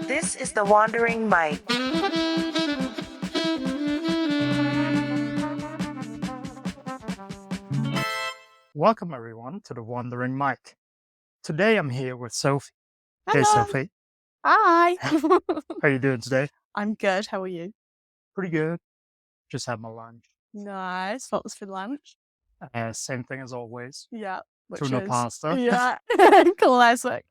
This is the Wandering Mike. Welcome everyone to the Wandering Mike. Today I'm here with Sophie. Hey Hello. Sophie, Hi. how are you doing today? I'm good. How are you? Pretty good. Just had my lunch. Nice. What was for lunch? Same thing as always. Yeah. Which Tuna is pasta. yeah, classic.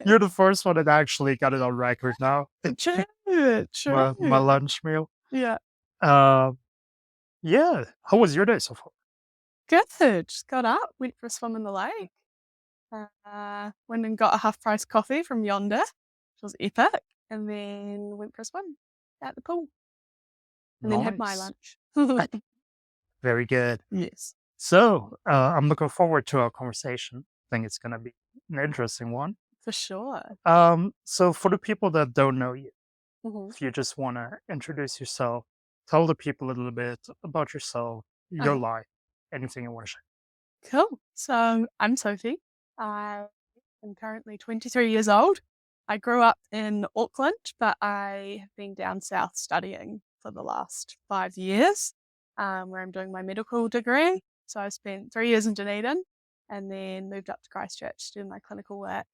You're the first one that actually got it on record now. True. my True. lunch meal. Yeah. Yeah. How was your day so far? Good. Just got up, went for a swim in the lake. Went and got a half-price coffee from Yonder, which was epic, and then went for a swim at the pool, and then had my Nice. lunch. Very good. Yes. So I'm looking forward to our conversation. I think it's gonna be an interesting one. For sure. So for the people that don't know you, Mhm. if you just want to introduce yourself, tell the people a little bit about yourself, your Okay. life, anything you want to share. Cool. So I'm Sophie. I am currently 23 years old. I grew up in Auckland, but I have been down south studying for the last 5 years, where I'm doing my medical degree. So I spent 3 years in Dunedin and then moved up to Christchurch to do my clinical work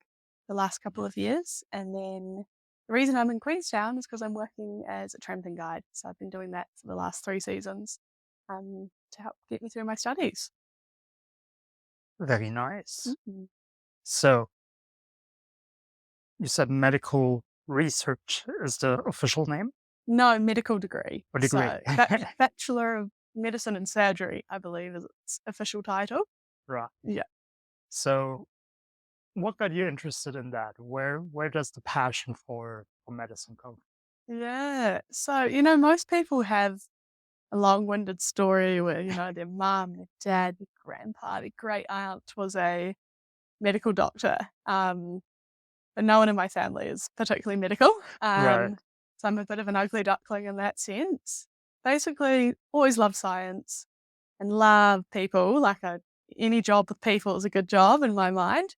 the last couple of years. And then the reason I'm in Queenstown is because I'm working as a tramping guide. So I've been doing that for the last 3 seasons to help get me through my studies. Very nice. Mhm. So you said medical research is the official name No, medical degree. or degree? So Bachelor of Medicine and Surgery, I believe, is its official title. Right. Yeah. So what got you interested in that? Where does the passion for medicine come Yeah. So, most people have a long-winded story where, their mum, their dad, their grandpa, their great aunt was a medical doctor. But no one in my family is particularly medical. from? Right. So I'm a bit of an ugly duckling in that sense. Basically, always loved science and love people. Any job with people is a good job in my mind.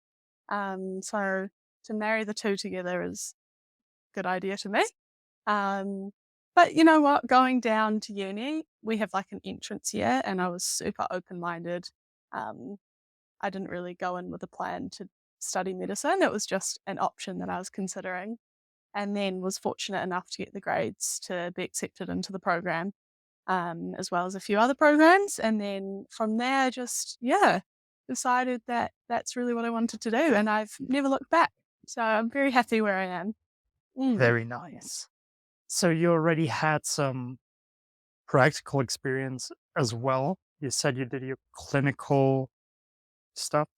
So to marry the two together is a good idea to me. But you know what? Going down to uni, we have like an entrance year, and I was super open-minded. Um, I didn't really go in with a plan to study medicine. It was just an option that I was considering, and then was fortunate enough to get the grades to be accepted into the program, as well as a few other programs. And then from there, decided that that's really what I wanted to do, and I've never looked back. So I'm very happy where I am. Very nice. So you already had some practical experience as well. You said you did your clinical stuff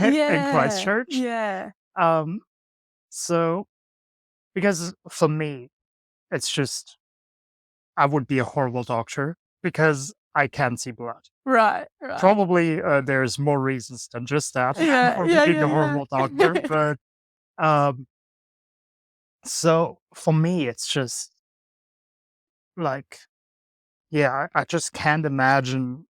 in Yeah, Christchurch. yeah, Um, so because for me, it's just I would be a horrible doctor because I can't see blood. right. Probably there's more reasons than just that Yeah, for yeah, being a yeah, horrible doctor. yeah. But um, so for me, it's just like, yeah, I just can't imagine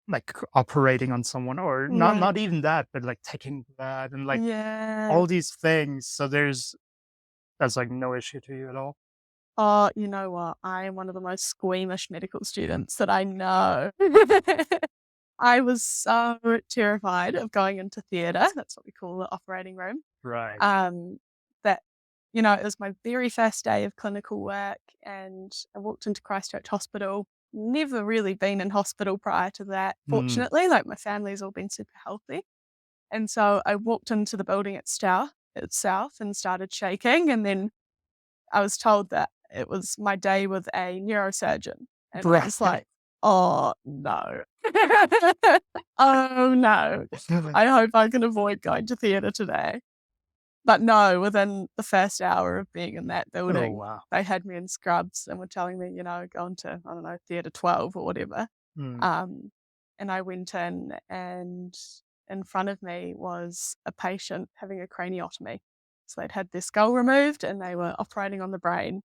like operating on someone or not Right. not even that, but like taking blood and like Yeah. all these things. So that's like no issue to you at all. Oh, you know what? I am one of the most squeamish medical students that I know. I was so terrified of going into theatre, that's what we call the operating room, Right. that, it was my very first day of clinical work, and I walked into Christchurch Hospital. Never really been in hospital prior to that, Mm, fortunately, like, my family's all been super healthy, and so I walked into the building itself and started shaking, and then I was told that it was my day with a neurosurgeon, and I right. was like, "Oh, no. Oh, no. I hope I can avoid going to theatre today." But no, within the first hour of being in that Oh building, wow. they had me in scrubs and were telling me, go into, I don't know, theatre 12 or whatever. Mm, Um, and I went in, and in front of me was a patient having a craniotomy. So they'd had their skull removed and they were operating on the brain.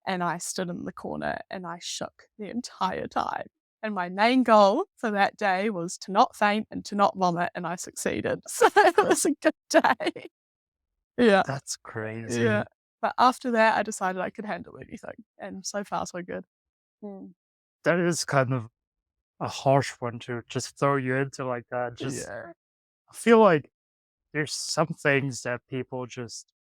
And I stood in the corner and I shook the entire time. And my main goal for that day was to not faint and to not vomit, and I succeeded. So it was a good day. Yeah. That's crazy. Yeah. But after that, I decided I could handle anything. And so far, so good. Mm. That is kind of a harsh one to just throw you into like that. Just Yeah. I feel like there's some things that people just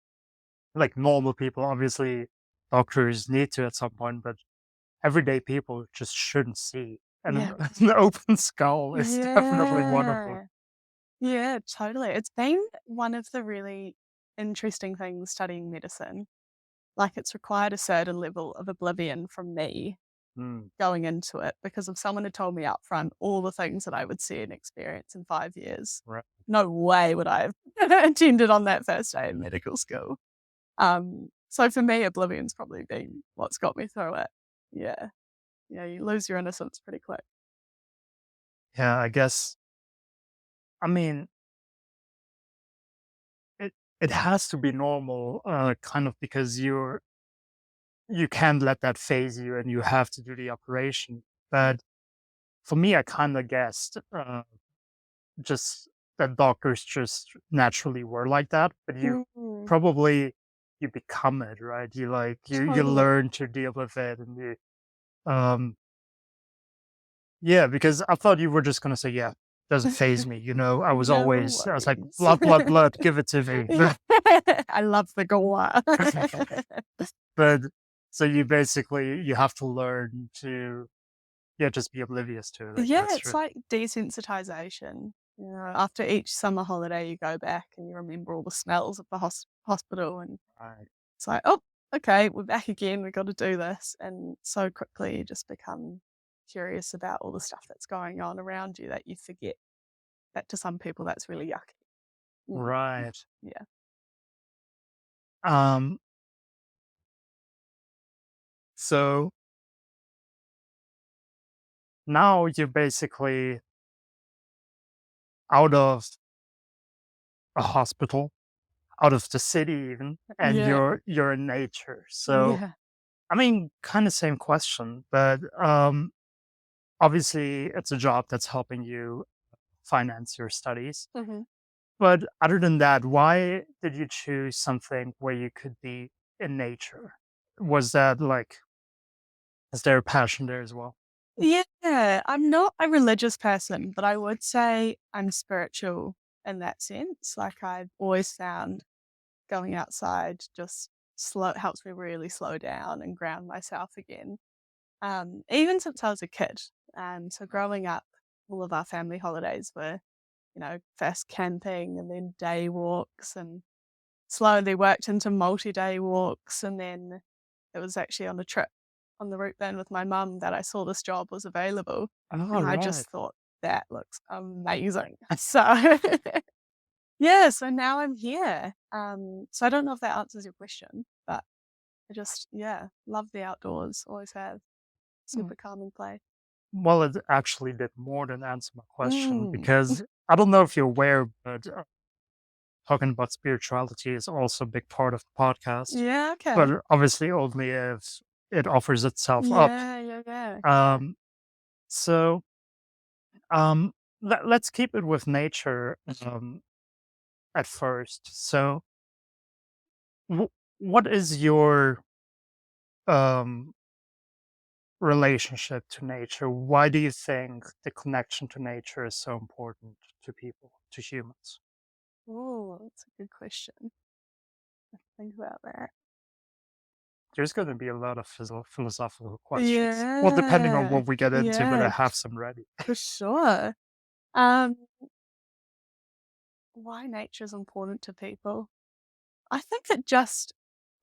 like normal people, obviously doctors need to at some point, but everyday people just shouldn't see. And Yeah. an open skull is definitely one of them. Yeah. Yeah, totally. It's been one of the really interesting things studying medicine. Like, it's required a certain level of oblivion from me Mm, going into it, because if someone had told me up front all the things that I would see and experience in 5 years, right. no way would I have attended on that first day of medical school. So for me, oblivion's probably been what's got me through it. Yeah. Yeah, you lose your innocence pretty quick. Yeah, I guess. I mean, it it has to be normal, kind of because you can't let that phase you, and you have to do the operation. But for me, I kind of guessed just that doctors just naturally were like that. But you Mm, probably you become it, right? You totally. learn to deal with it, and um yeah, because I thought you were just gonna say, yeah, doesn't phase me. No I was like, worries. blood, blood, blood, give it to me. Yeah. I love the gore. But so you have to learn to, yeah, just be oblivious to it. I Yeah, guess, it's true. like desensitization. After each summer holiday, you go back and you remember all the smells of the hospital, and Right. it's like, oh, okay, we're back again. We got to do this, and so quickly you just become curious about all the stuff that's going on around you that you forget that to some people that's really yucky. Mm, Right. yeah. Um, so now you're basically out of a hospital, out of the city even, and Yeah. you're in nature. So Yeah. I mean, kind of same question, but obviously it's a job that's helping you finance your studies. Hmm. But other than that, why did you choose something where you could be in nature? Was that like, is there a passion there as well? Yeah, I'm not a religious person, but I would say I'm spiritual in that sense. Like, I've always found going outside just helps me really slow down and ground myself again. Even since I was a kid. So growing up, all of our family holidays were, first camping and then day walks, and slowly worked into multi-day walks, and then it was actually on a trip on the route then with my mum that I saw this job was available, Oh, and I right. just thought, "That looks amazing." So, yeah, so now I'm here. So I don't know if that answers your question, but I just, yeah, love the outdoors, always have. Mm. Super calming place. Well, it actually did more than answer my question Mm. because I don't know if you're aware, but talking about spirituality is also a big part of the podcast. Yeah, okay. But obviously, only if it offers itself up. Yeah, yeah, yeah. Um, so let's keep it with nature at first. So, what is your um, relationship to nature? Why do you think the connection to nature is so important to people, to humans? Oh, that's a good question. Think about that. There's going to be a lot of philosophical questions. Well, depending on Yeah. what we get into, but I Yeah, have some ready. for sure. Um, why nature is important to people? I think it just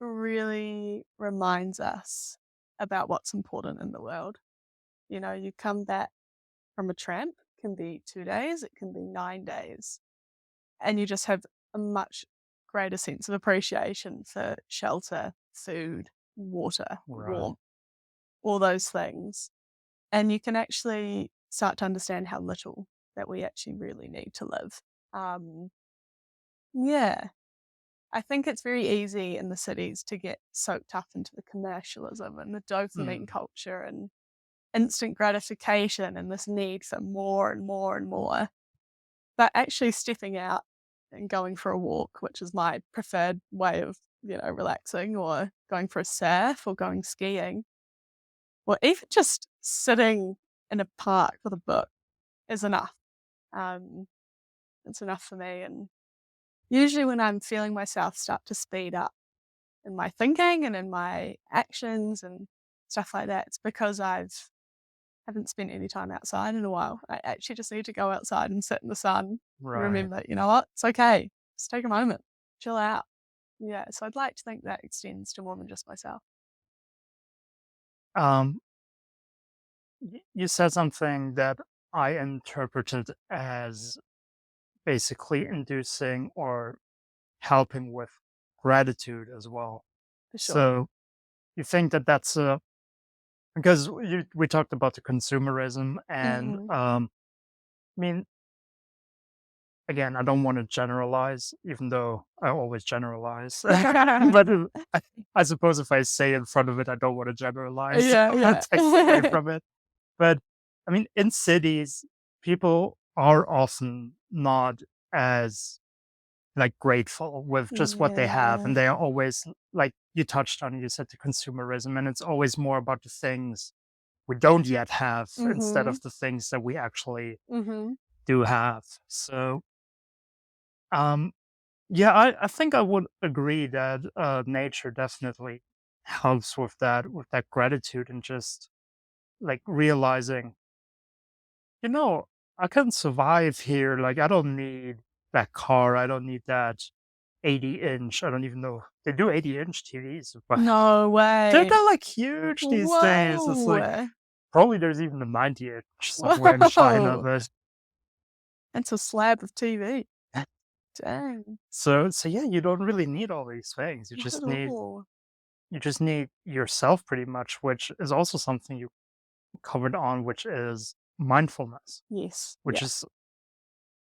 really reminds us about what's important in the world. You come back from a tramp, it can be 2 days, it can be 9 days, and you just have a much greater sense of appreciation for shelter, food, water, Right. warmth, all those things. And you can actually start to understand how little that we actually really need to live. Um, yeah, I think it's very easy in the cities to get soaked up into the commercialism and the dopamine Mm, culture and instant gratification and this need for more and more and more. But actually stepping out and going for a walk, which is my preferred way of, relaxing, or going for a surf or going skiing, or even just sitting in a park with a book is enough. It's enough for me. And usually when I'm feeling myself start to speed up in my thinking and in my actions and stuff like that, it's because haven't spent any time outside in a while. I actually just need to go outside and sit in the sun and Right. remember, you know what, it's okay. Just take a moment, chill out. Yeah, so I'd like to think that extends to more than just myself. Um, you said something that I interpreted as basically inducing or helping with gratitude as well. For sure. So you think that that's a because we talked about the consumerism and Mhm. I mean, again, I don't want to generalize, even though I always generalize. But I suppose if I say in front of it, I don't want to generalize. Yeah, So yeah. that takes away from it. But I mean, in cities, people are often not as like grateful with just what they have, Yeah. and they are always like you touched on. You said the consumerism, and it's always more about the things we don't yet have instead Mhm. of the things that we actually Mhm. do have. So, um, yeah, I think I would agree that nature definitely helps with that gratitude and just like realizing, you know, I can survive here. Like I don't need that car. I don't need that 80-inch. I don't even know they do 80-inch TVs, but No they're way. like huge these days. It's like Whoa. probably there's even a 90-inch somewhere in China, Whoa. but It's a slab of TV. Dang. so yeah, you don't really need all these things. Not at all. You just need yourself pretty much, which is also something you covered on, which is mindfulness, Yes. which Yeah. is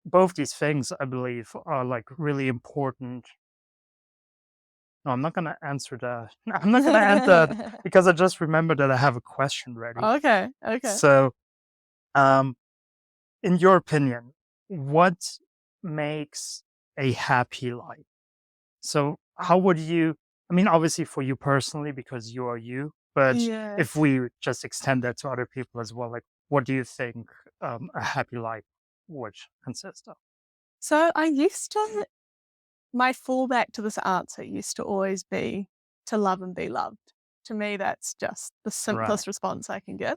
both these things I believe are like really important. No, I'm not gonna answer that. I'm not gonna answer that because I just remembered that I have a question ready. Okay. Okay. So, um, in your opinion, what makes a happy life? So, how would you? I mean, obviously for you personally, because you are you. But if Yes. we just extend that to other people as well, like, what do you think a happy life would consist of? So my fallback to this answer used to always be to love and be loved. To me, that's just the Right. simplest response I can give.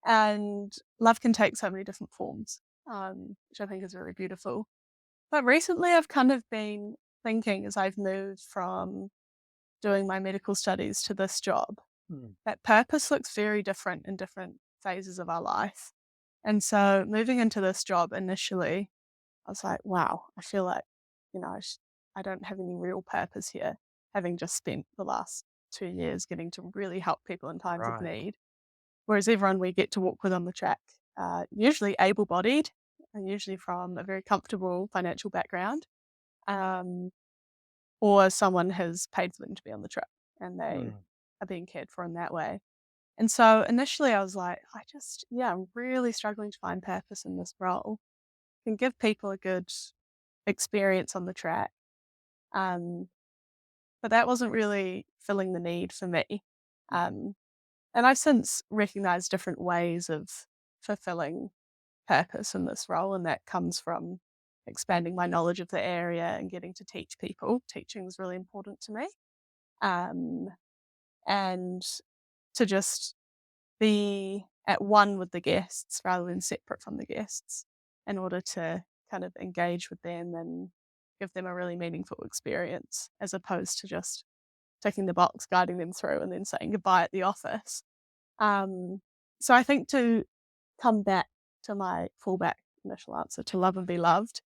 And love can take so many different forms, which I think is really beautiful. But recently, I've kind of been thinking as I've moved from doing my medical studies to this job, Mm. that purpose looks very different in different phases of our life. And so moving into this job initially, I was like, wow, I feel like, I don't have any real purpose here, having just spent the last 2 years getting to really help people in times of Right. need. Whereas everyone we get to walk with on the track, usually able bodied, and usually from a very comfortable financial background, um, or someone has paid for them to be on the trip and they Mm. are being cared for in that way. And so initially I was like, I'm really struggling to find purpose in this role. Can give people a good experience on the track. Um, but that wasn't really filling the need for me. Um, and I've since recognized different ways of fulfilling purpose in this role, and that comes from expanding my knowledge of the area and getting to teach people. Teaching is really important to me. Um, and to just be at one with the guests rather than separate from the guests in order to kind of engage with them and give them a really meaningful experience as opposed to just ticking the box, guiding them through, and then saying goodbye at the office. Um, so I think to come back to my fallback initial answer, to love and be loved,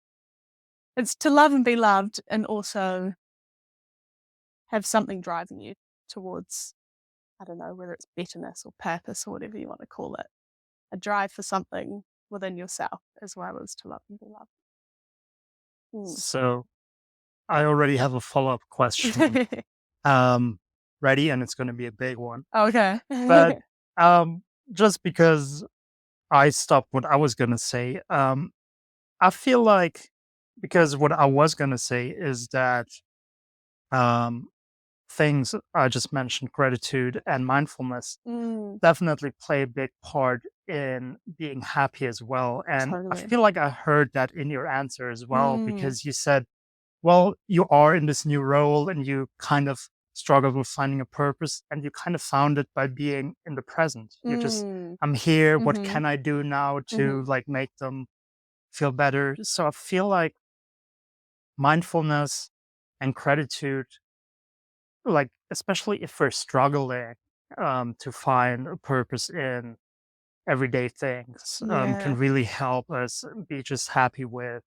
it's to love and be loved and also have something driving you towards, I don't know, whether it's betterness or purpose or whatever you want to call it, a drive for something within yourself as well as to love and be loved. Mm. So, I already have a follow-up question. Um, ready, and it's going to be a big one. Okay. But just because I stopped what I was going to say, I feel like because what I was gonna say is that um, things I just mentioned, gratitude and mindfulness, Mm, definitely play a big part in being happy as well. And I totally. feel like I heard that in your answer as well, Mm, because you said, well, you are in this new role and you kind of struggled with finding a purpose and you kind of found it by being in the present. You're just, mm, I'm here. What mhm, can I do now mhm. to like make them feel better? So I feel like mindfulness and gratitude, like, especially if we're struggling to find a purpose in everyday things, can Yeah, really help us be just happy with,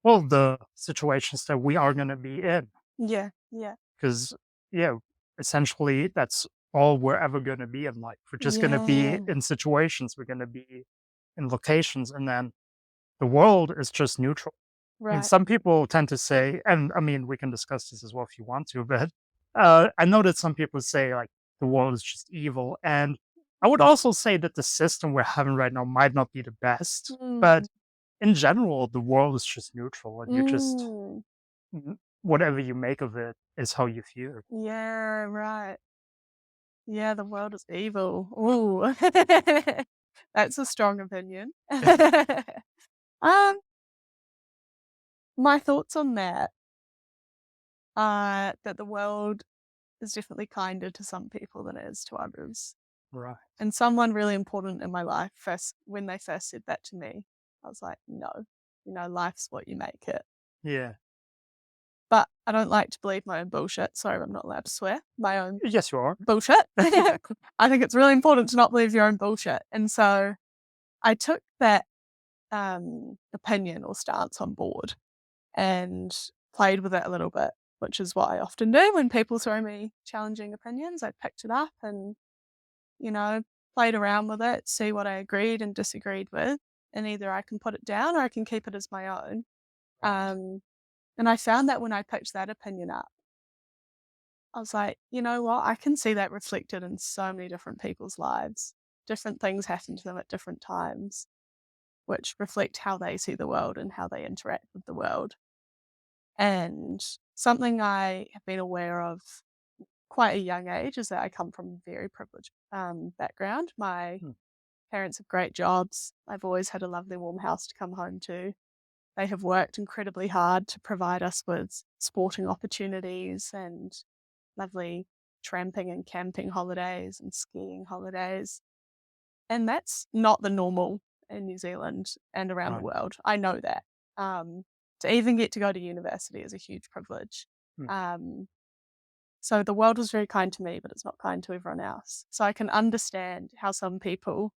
well, the situations that we are going to be in. yeah, yeah, Because, yeah, essentially, that's all we're ever going to be in life. We're just going to be yeah. in situations, we're going to be in locations, and then the world is just neutral. I mean, Right. some people tend to say, and I mean, we can discuss this as well if you want to, but I know that some people say, like, the world is just evil. And I would also say that the system we're having right now might not be the best, Mm, but in general, the world is just neutral, and you just, mm. whatever you make of it is how you feel. Yeah, right. Yeah, the world is evil. Ooh. That's a strong opinion. Um, my thoughts on that are that the world is definitely kinder to some people than it is to others. Right. And someone really important in my life first when they first said that to me, I was like, no, life's what you make it. Yeah. But I don't like to believe my own bullshit. Sorry, I'm not allowed to swear. My own Yes, you are. bullshit. I think it's really important to not believe your own bullshit. And so I took that opinion or stance on board and played with it a little bit, which is what I often do when people throw me challenging opinions. I picked it up and, you know, played around with it, see what I agreed and disagreed with. And either I can put it down or I can keep it as my own. Right. Um, and I found that when I picked that opinion up, I was like, you know what? I can see that reflected in so many different people's lives. Different things happen to them at different times, which reflect how they see the world and how they interact with the world. And something I have been aware of quite a young age is that I come from a very privileged background. My Hmm. parents have great jobs. I've always had a lovely, warm house to come home to. They have worked incredibly hard to provide us with sporting opportunities and lovely tramping and camping holidays and skiing holidays. And that's not the normal in New Zealand and around the Right. world. I know that. Um, to even get to go to university is a huge privilege. Hmm. Um, so the world was very kind to me, but it's not kind to everyone else. So I can understand how some people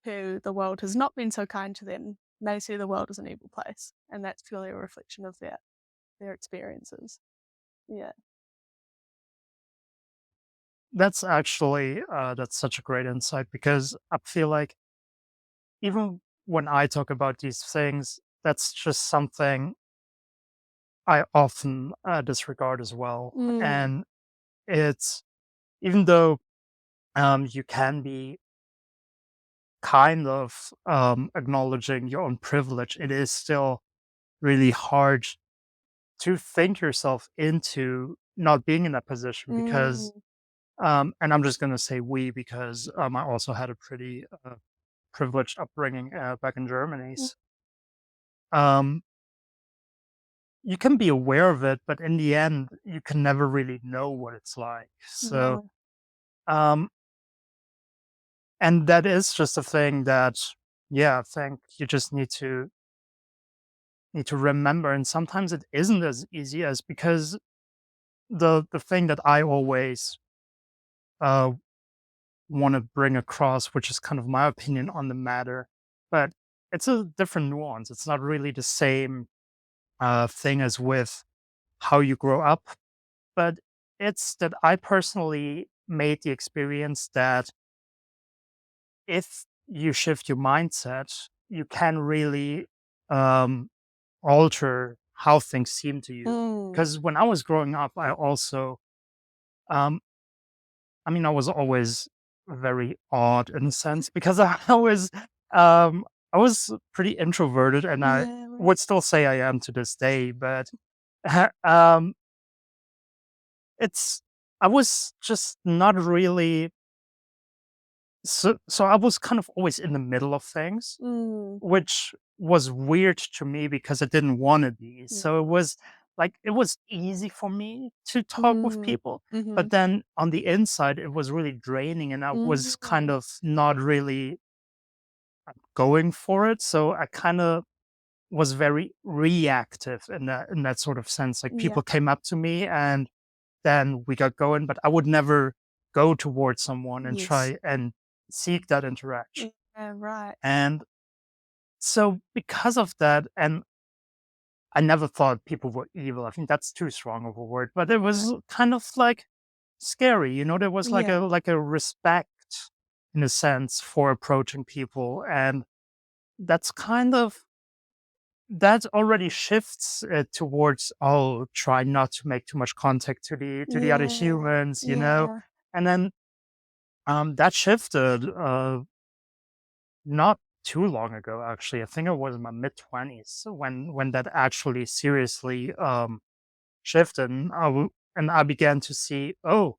who the world has not been so kind to them may see the world as an evil place. And that's purely a reflection of their experiences. Yeah. That's actually that's such a great insight, because I feel like even when I talk about these things, that's just something I often disregard as well. Mm, And it's, even though you can be kind of acknowledging your own privilege, it is still really hard to think yourself into not being in that position, because, mm, and I'm just going to say we, because I also had a pretty privileged upbringing back in Germany. mm, Um, you can be aware of it, but in the end, you can never really know what it's like. So, no. um, and that is just a thing that, yeah, I think you just need to remember. And sometimes it isn't as easy as, because the thing that I always uh want to bring across, which is kind of my opinion on the matter, but it's a different nuance. It's not really the same thing as with how you grow up, but it's that I personally made the experience that if you shift your mindset, you can really um, alter how things seem to you. Mm, Because when I was growing up, I also, um, I mean, I was always very odd in a sense, because I was, I was pretty introverted, and I Yeah, right. would still say I am to this day, but um, it's I was just not really so I was kind of always in the middle of things, Mm, which was weird to me because I didn't want to be. yeah. So it was easy for me to talk with Mm, people, but mhm, then on the inside it was really draining, and I was kind mm, of not really going for it. So I kind of was very reactive in that sort of sense. Like yeah, people came up to me and then we got going, but I would never go towards someone and yes. try and seek that interaction. Yeah, right. And so because of that, and I never thought people were evil. I think that's too strong of a word, but it was kind of like scary. There was Yeah, like a respect in a sense for approaching people, and that's kind of that already shifts towards, oh, try not to make too much contact to the other yeah, humans, yeah. and then that shifted not too long ago. Actually, I think it was in my mid 20s when that actually seriously shifted, and and I began to see, oh,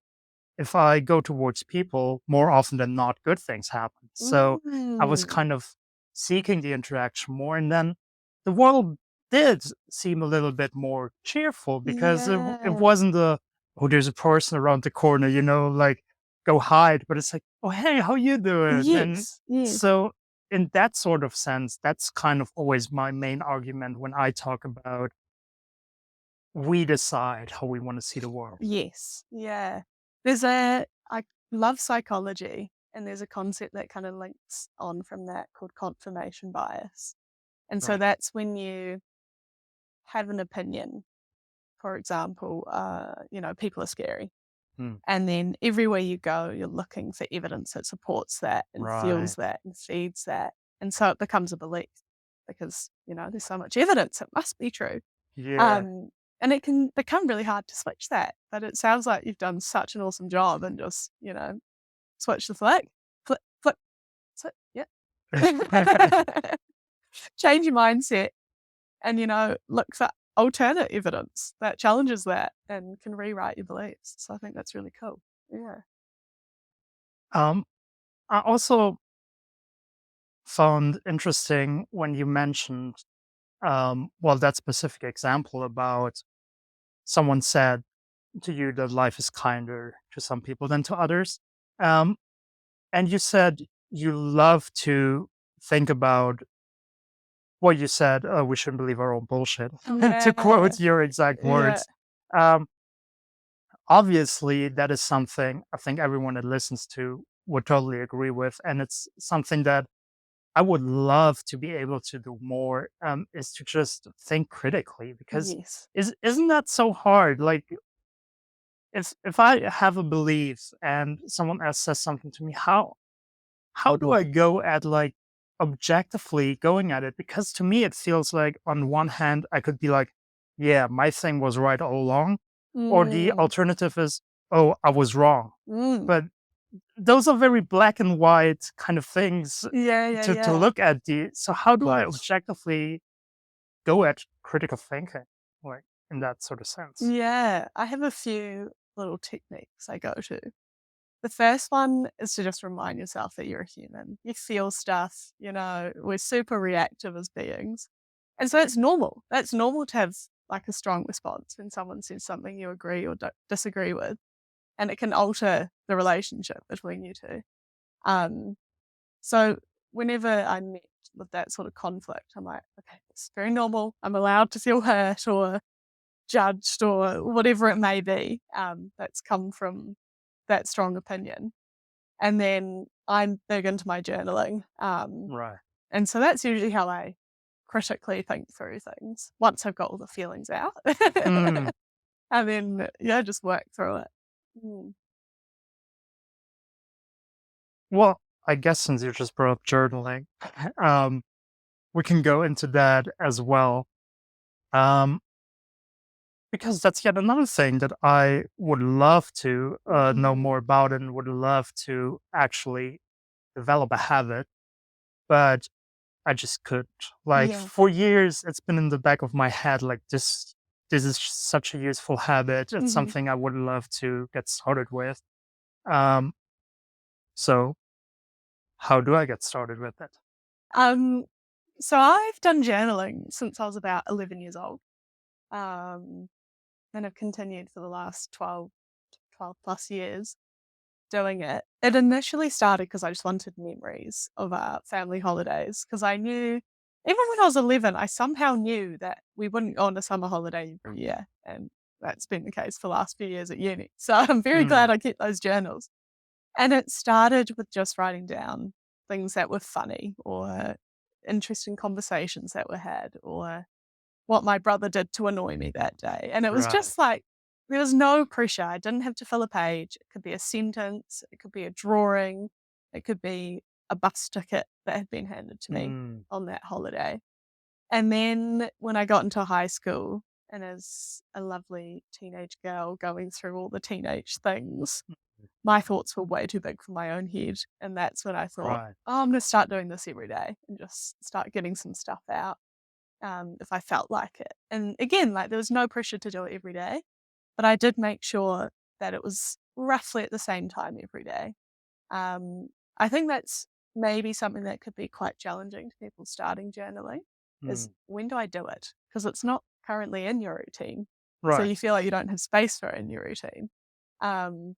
if I go towards people, more often than not, good things happen. So I was Mm, kind of seeking the interaction more. And then the world did seem a little bit more cheerful because it yeah. wasn't oh, there's a person around the corner, like go hide, but it's like, oh, hey, how you doing? And Yes, yes. so in that sort of sense, that's kind of always my main argument when I talk about we decide how we want to see the world. Yes, yeah. I love psychology, and there's a concept that kind of links on from that called confirmation bias. And so Right. that's when you have an opinion, for example, people are scary. Hmm. And then everywhere you go, you're looking for evidence that supports that and fuels Right. that and feeds that. And so it becomes a belief because, there's so much evidence, it must be true. Yeah. Um, and it can become really hard to switch that. But it sounds like you've done such an awesome job and just, switch the flick, flip, flip, switch, yeah. Change your mindset and, look for alternate evidence that challenges that and can rewrite your beliefs. So I think that's really cool. Yeah. Um, I also found interesting when you mentioned, well, that specific example about someone said to you that life is kinder to some people than to others. Um, and you said you love to think about what you said, we shouldn't believe our own bullshit, to Yeah. quote your exact Yeah. words. Um, Obviously, that is something I think everyone that listens to would totally agree with. And it's something that I would love to be able to do more, is to just think critically because Yes. isn't that so hard? Like if I have a belief and someone else says something to me, how do I go at like objectively going at it? Because to me it feels like on one hand I could be like, yeah, my thing was right all along, or the Mm. alternative is, oh, I was wrong. Mm. But those are very black and white kind of things Yeah, yeah, to yeah. look at. The So how do I objectively go at critical thinking, like in that sort of sense? Yeah. I have a few little techniques I go to. The first one is to just remind yourself that you're a human. You feel stuff, we're super reactive as beings. And so it's normal. That's normal to have like a strong response when someone says something you agree or disagree with. And it can alter the relationship between you two. Um, so whenever I'm met with that sort of conflict, I'm like, okay, it's very normal. I'm allowed to feel hurt or judged or whatever it may be, that's come from that strong opinion. And then I'm big into my journaling. Right. And so that's usually how I critically think through things once I've got all the feelings out. Hmm. And then, yeah, just work through it. Mm. Well, I guess since you just brought up journaling, um, we can go into that as well. Um, because that's yet another thing that I would love to know Mhm. more about and would love to actually develop a habit. But I just couldn't. Like Yeah. for years, it's been in the back of my head. Like this is such a useful habit. It's Mhm. something I would love to get started with. Um, so how do I get started with it? Um, so I've done journaling since I was about 11 years old. Um, and I've continued for the last 12 plus years doing it. It initially started because I just wanted memories of our family holidays because I knew, even when I was 11, I somehow knew that we wouldn't go on a summer holiday every year. And that's been the case for the last few years at uni. So I'm very Mm, glad I kept those journals. And it started with just writing down things that were funny or interesting conversations that were had or what my brother did to annoy me that day. And it was right. just like, there was no pressure. I didn't have to fill a page. It could be a sentence, it could be a drawing, it could be a bus ticket that had been handed to me Mm, on that holiday. And then when I got into high school, and as a lovely teenage girl going through all the teenage things, my thoughts were way too big for my own head. And that's when I thought, right. oh, I'm going to start doing this every day and just start getting some stuff out if I felt like it. And again, like there was no pressure to do it every day, but I did make sure that it was roughly at the same time every day. Um, I think that's maybe something that could be quite challenging to people starting journaling is Mm, when do I do it? Because it's not currently in your routine. So right. you feel like you don't have space for it in your routine. Um,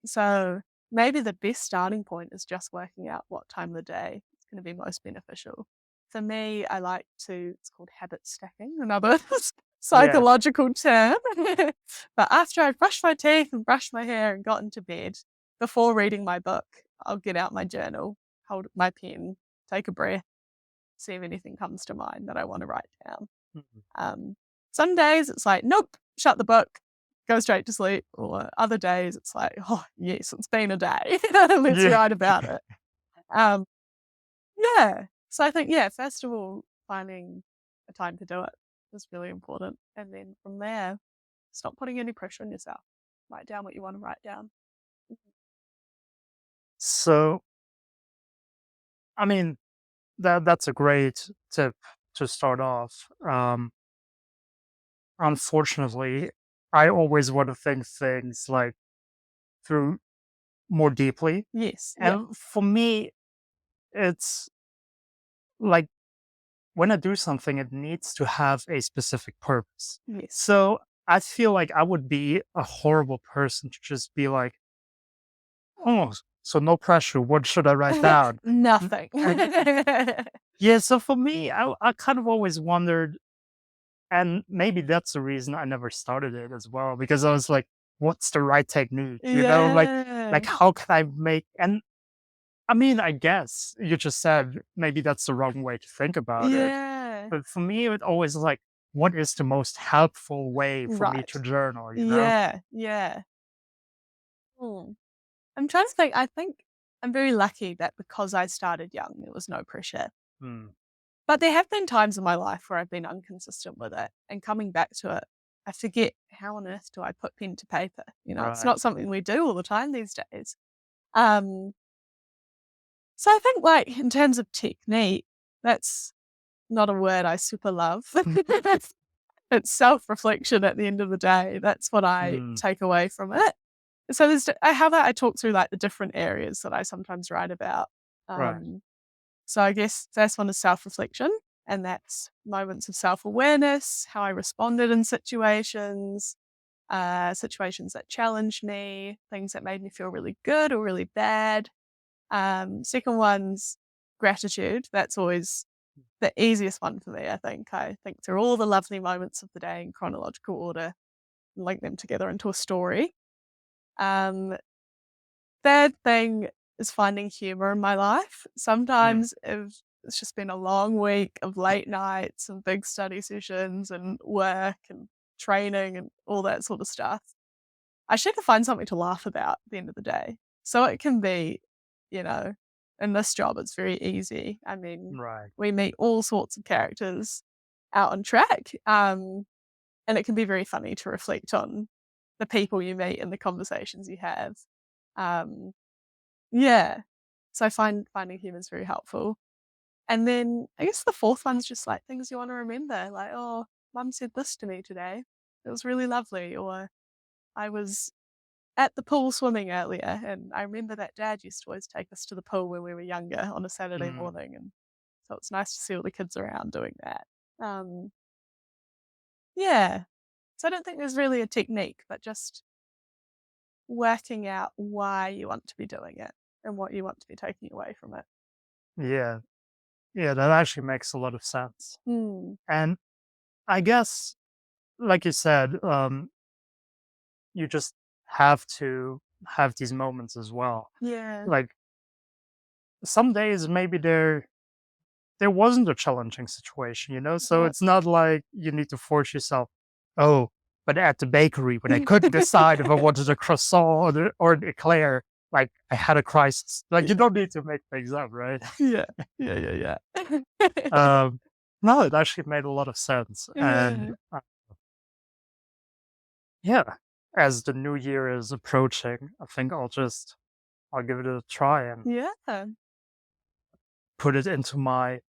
so maybe the best starting point is just working out what time of the day is going to be most beneficial. For me, I like to, it's called habit stacking, another Yeah. psychological term. But after I've brushed my teeth and brushed my hair and gotten to bed, before reading my book, I'll get out my journal, hold my pen, take a breath, see if anything comes to mind that I want to write down. Mm, Um, some days it's like, nope, shut the book, go straight to sleep. Or other days it's like, oh, yes, it's been a day. Let's yeah. write about it. Um, yeah. So I think, yeah, first of all, finding a time to do it is really important. And then from there, stop putting any pressure on yourself. Write down what you want to write down. So I mean that's a great tip to start off. Unfortunately, I always want to think things like through more deeply. Yes. Yeah. And for me, it's like when I do something, it needs to have a specific purpose. Yes. So I feel like I would be a horrible person to just be like, oh, so no pressure. What should I write down? Nothing. And yeah, so for me, I kind of always wondered, and maybe that's the reason I never started it as well, because I was like, what's the right technique? Like Yeah. how can I make, and I mean, I guess you just said maybe that's the wrong way to think about it. Yeah. But for me, it always like, what is the most helpful way for me to Right. journal, you know? Yeah. Yeah. Hmm. I'm trying to think. I think I'm very lucky that because I started young, there was no pressure. Hmm, But there have been times in my life where I've been inconsistent with it, and coming back to it, I forget how on earth do I put pen to paper? You know, it's right. not something we do all the time these days. Um, so I think, like in terms of technique, that's not a word I super love. It's self-reflection at the end of the day. That's what I Hmm, take away from it. So there's how about I talk through like the different areas that I sometimes write about. right. Um, so I guess first one is self-reflection, and that's moments of self-awareness, how I responded in situations, situations that challenged me, things that made me feel really good or really bad. Second one's gratitude. That's always the easiest one for me, I think. I think through all the lovely moments of the day in chronological order, and link them together into a story. Um, Third thing is finding humor in my life. Hmm, Sometimes if it's just been a long week of late nights and big study sessions and work and training and all that sort of stuff, I should find something to laugh about at the end of the day. So it can be, you know, in this job, it's very easy. I mean, right. we meet all sorts of characters out on track. And it can be very funny to reflect on the people you meet and the conversations you have. Um, yeah. So I find finding humor is very helpful. And then I guess the fourth one's just like things you want to remember, like, oh, mum said this to me today. It was really lovely. Or I was at the pool swimming earlier, and I remember that dad used to always take us to the pool when we were younger on a Saturday Mm, morning. And so it's nice to see all the kids around doing that. Um, yeah. So I don't think there's really a technique, but just working out why you want to be doing it and what you want to be taking away from it. yeah, yeah, that actually makes a lot of sense. Mm, And I guess, like you said, you just have to have these moments as well. yeah. Like some days, maybe there wasn't a challenging situation, you know. So Yeah. it's not like you need to force yourself. Oh, but at the bakery when I couldn't decide if I wanted a croissant or an eclair, like I had a crisis. Like you don't need to make things up, right? Yeah. Yeah. Um, no, it actually made a lot of sense. And Yeah. yeah, as the new year is approaching, I think I'll give it a try and Yeah. put it into my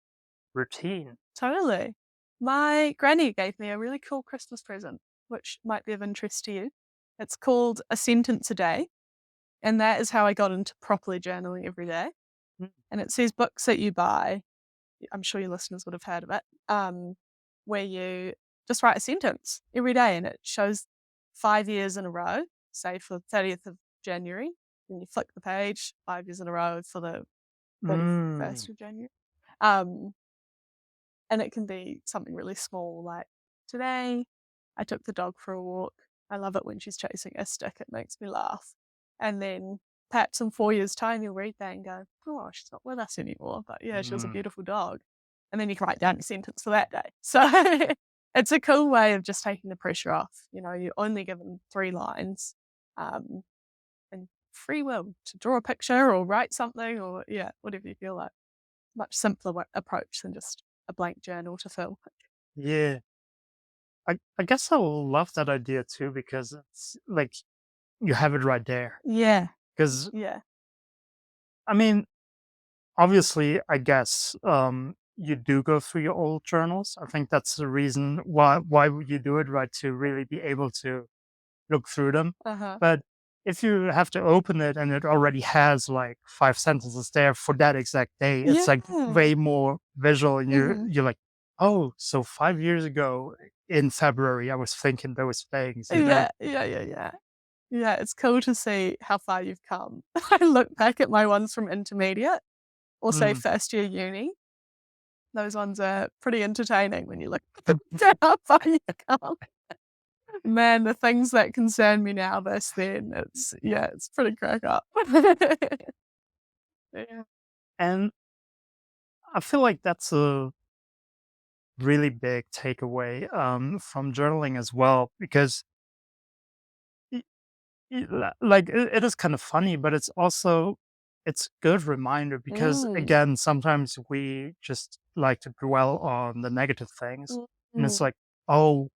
routine. Totally. My granny gave me a really cool Christmas present, which might be of interest to you. It's called A Sentence a Day. And that is how I got into properly journaling every day. Mm. And it says books that you buy. I'm sure your listeners would have heard of it, where you just write a sentence every day and it shows 5 years in a row, say for 30th of January. Then you flick the page, 5 years in a row for the 31st Mm. of January. Um, and it can be something really small, like today I took the dog for a walk. I love it when she's chasing a stick, it makes me laugh. And then perhaps in 4 years' time, you'll read that and go, oh, she's not with us anymore. But yeah, she was a Mm. beautiful dog. And then you can write down a sentence for that day. So it's a cool way of just taking the pressure off. You know, you're only given 3 lines um, and free will to draw a picture or write something or, yeah, whatever you feel like. Much simpler approach than just a blank journal to fill. Yeah. I guess I will love that idea too because it's like you have it right there. Yeah, Because yeah. I mean, obviously, I guess you do go through your old journals. I think that's the reason why would you do it, right? To really be able to look through them. Uh-huh. But if you have to open it and it already has like 5 sentences there for that exact day, it's like Yeah. way more visual, and Mhm. you're like, oh, so 5 years ago in February, I was thinking those things, you know. Yeah. Yeah, it's cool to see how far you've come. I look back at my ones from intermediate or say Mm. first year uni. Those ones are pretty entertaining when you look at how far you've come. Man, the things that concern me now versus then, it's pretty crack up. Yeah. And I feel like that's a really big takeaway from journaling as well, because like it is kind of funny, but it's also it's good reminder because Mm. again, sometimes we just like to dwell on the negative things, and it's Mm. like, oh,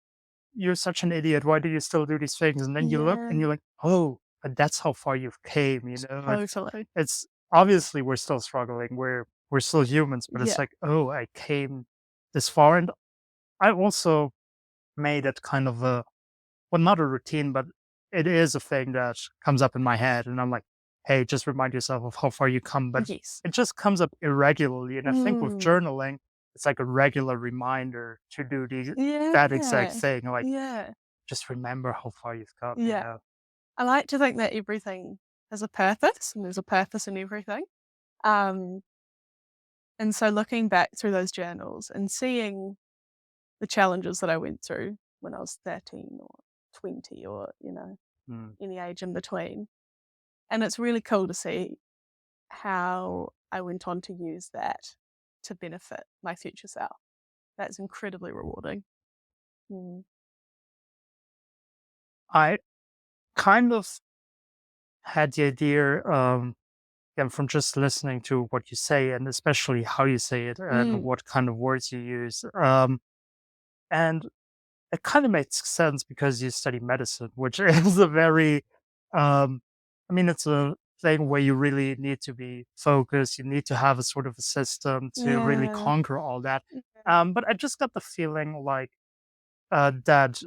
you're such an idiot. Why do you still do these things? And then you look Yeah, and you're like, oh, but that's how far you've came. You know, totally. it's obviously we're still struggling. We're still humans, but it's Yeah. like, oh, I came this far, and I also made it kind of a well, not a routine, but it is a thing that comes up in my head, and I'm like, "Hey, just remind yourself of how far you come." But Yes. it just comes up irregularly, and I think with Mm. journaling, it's like a regular reminder to do that exact Yeah. thing. Like, Yeah. just remember how far you've come. You Yeah. know? I like to think that everything has a purpose and there's a purpose in everything. Um, and so looking back through those journals and seeing the challenges that I went through when I was 13 or 20 or, Mm. any age in between. And it's really cool to see how I went on to use that to benefit my future self. That's incredibly rewarding. Mm. I kind of had the idea, again, from just listening to what you say, and especially how you say it, and Mm. what kind of words you use. And it kind of makes sense because you study medicine, which is a very, I mean, it's a thing where you really need to be focused. You need to have a sort of a system to really Yeah. conquer all that. Yeah. But I just got the feeling like that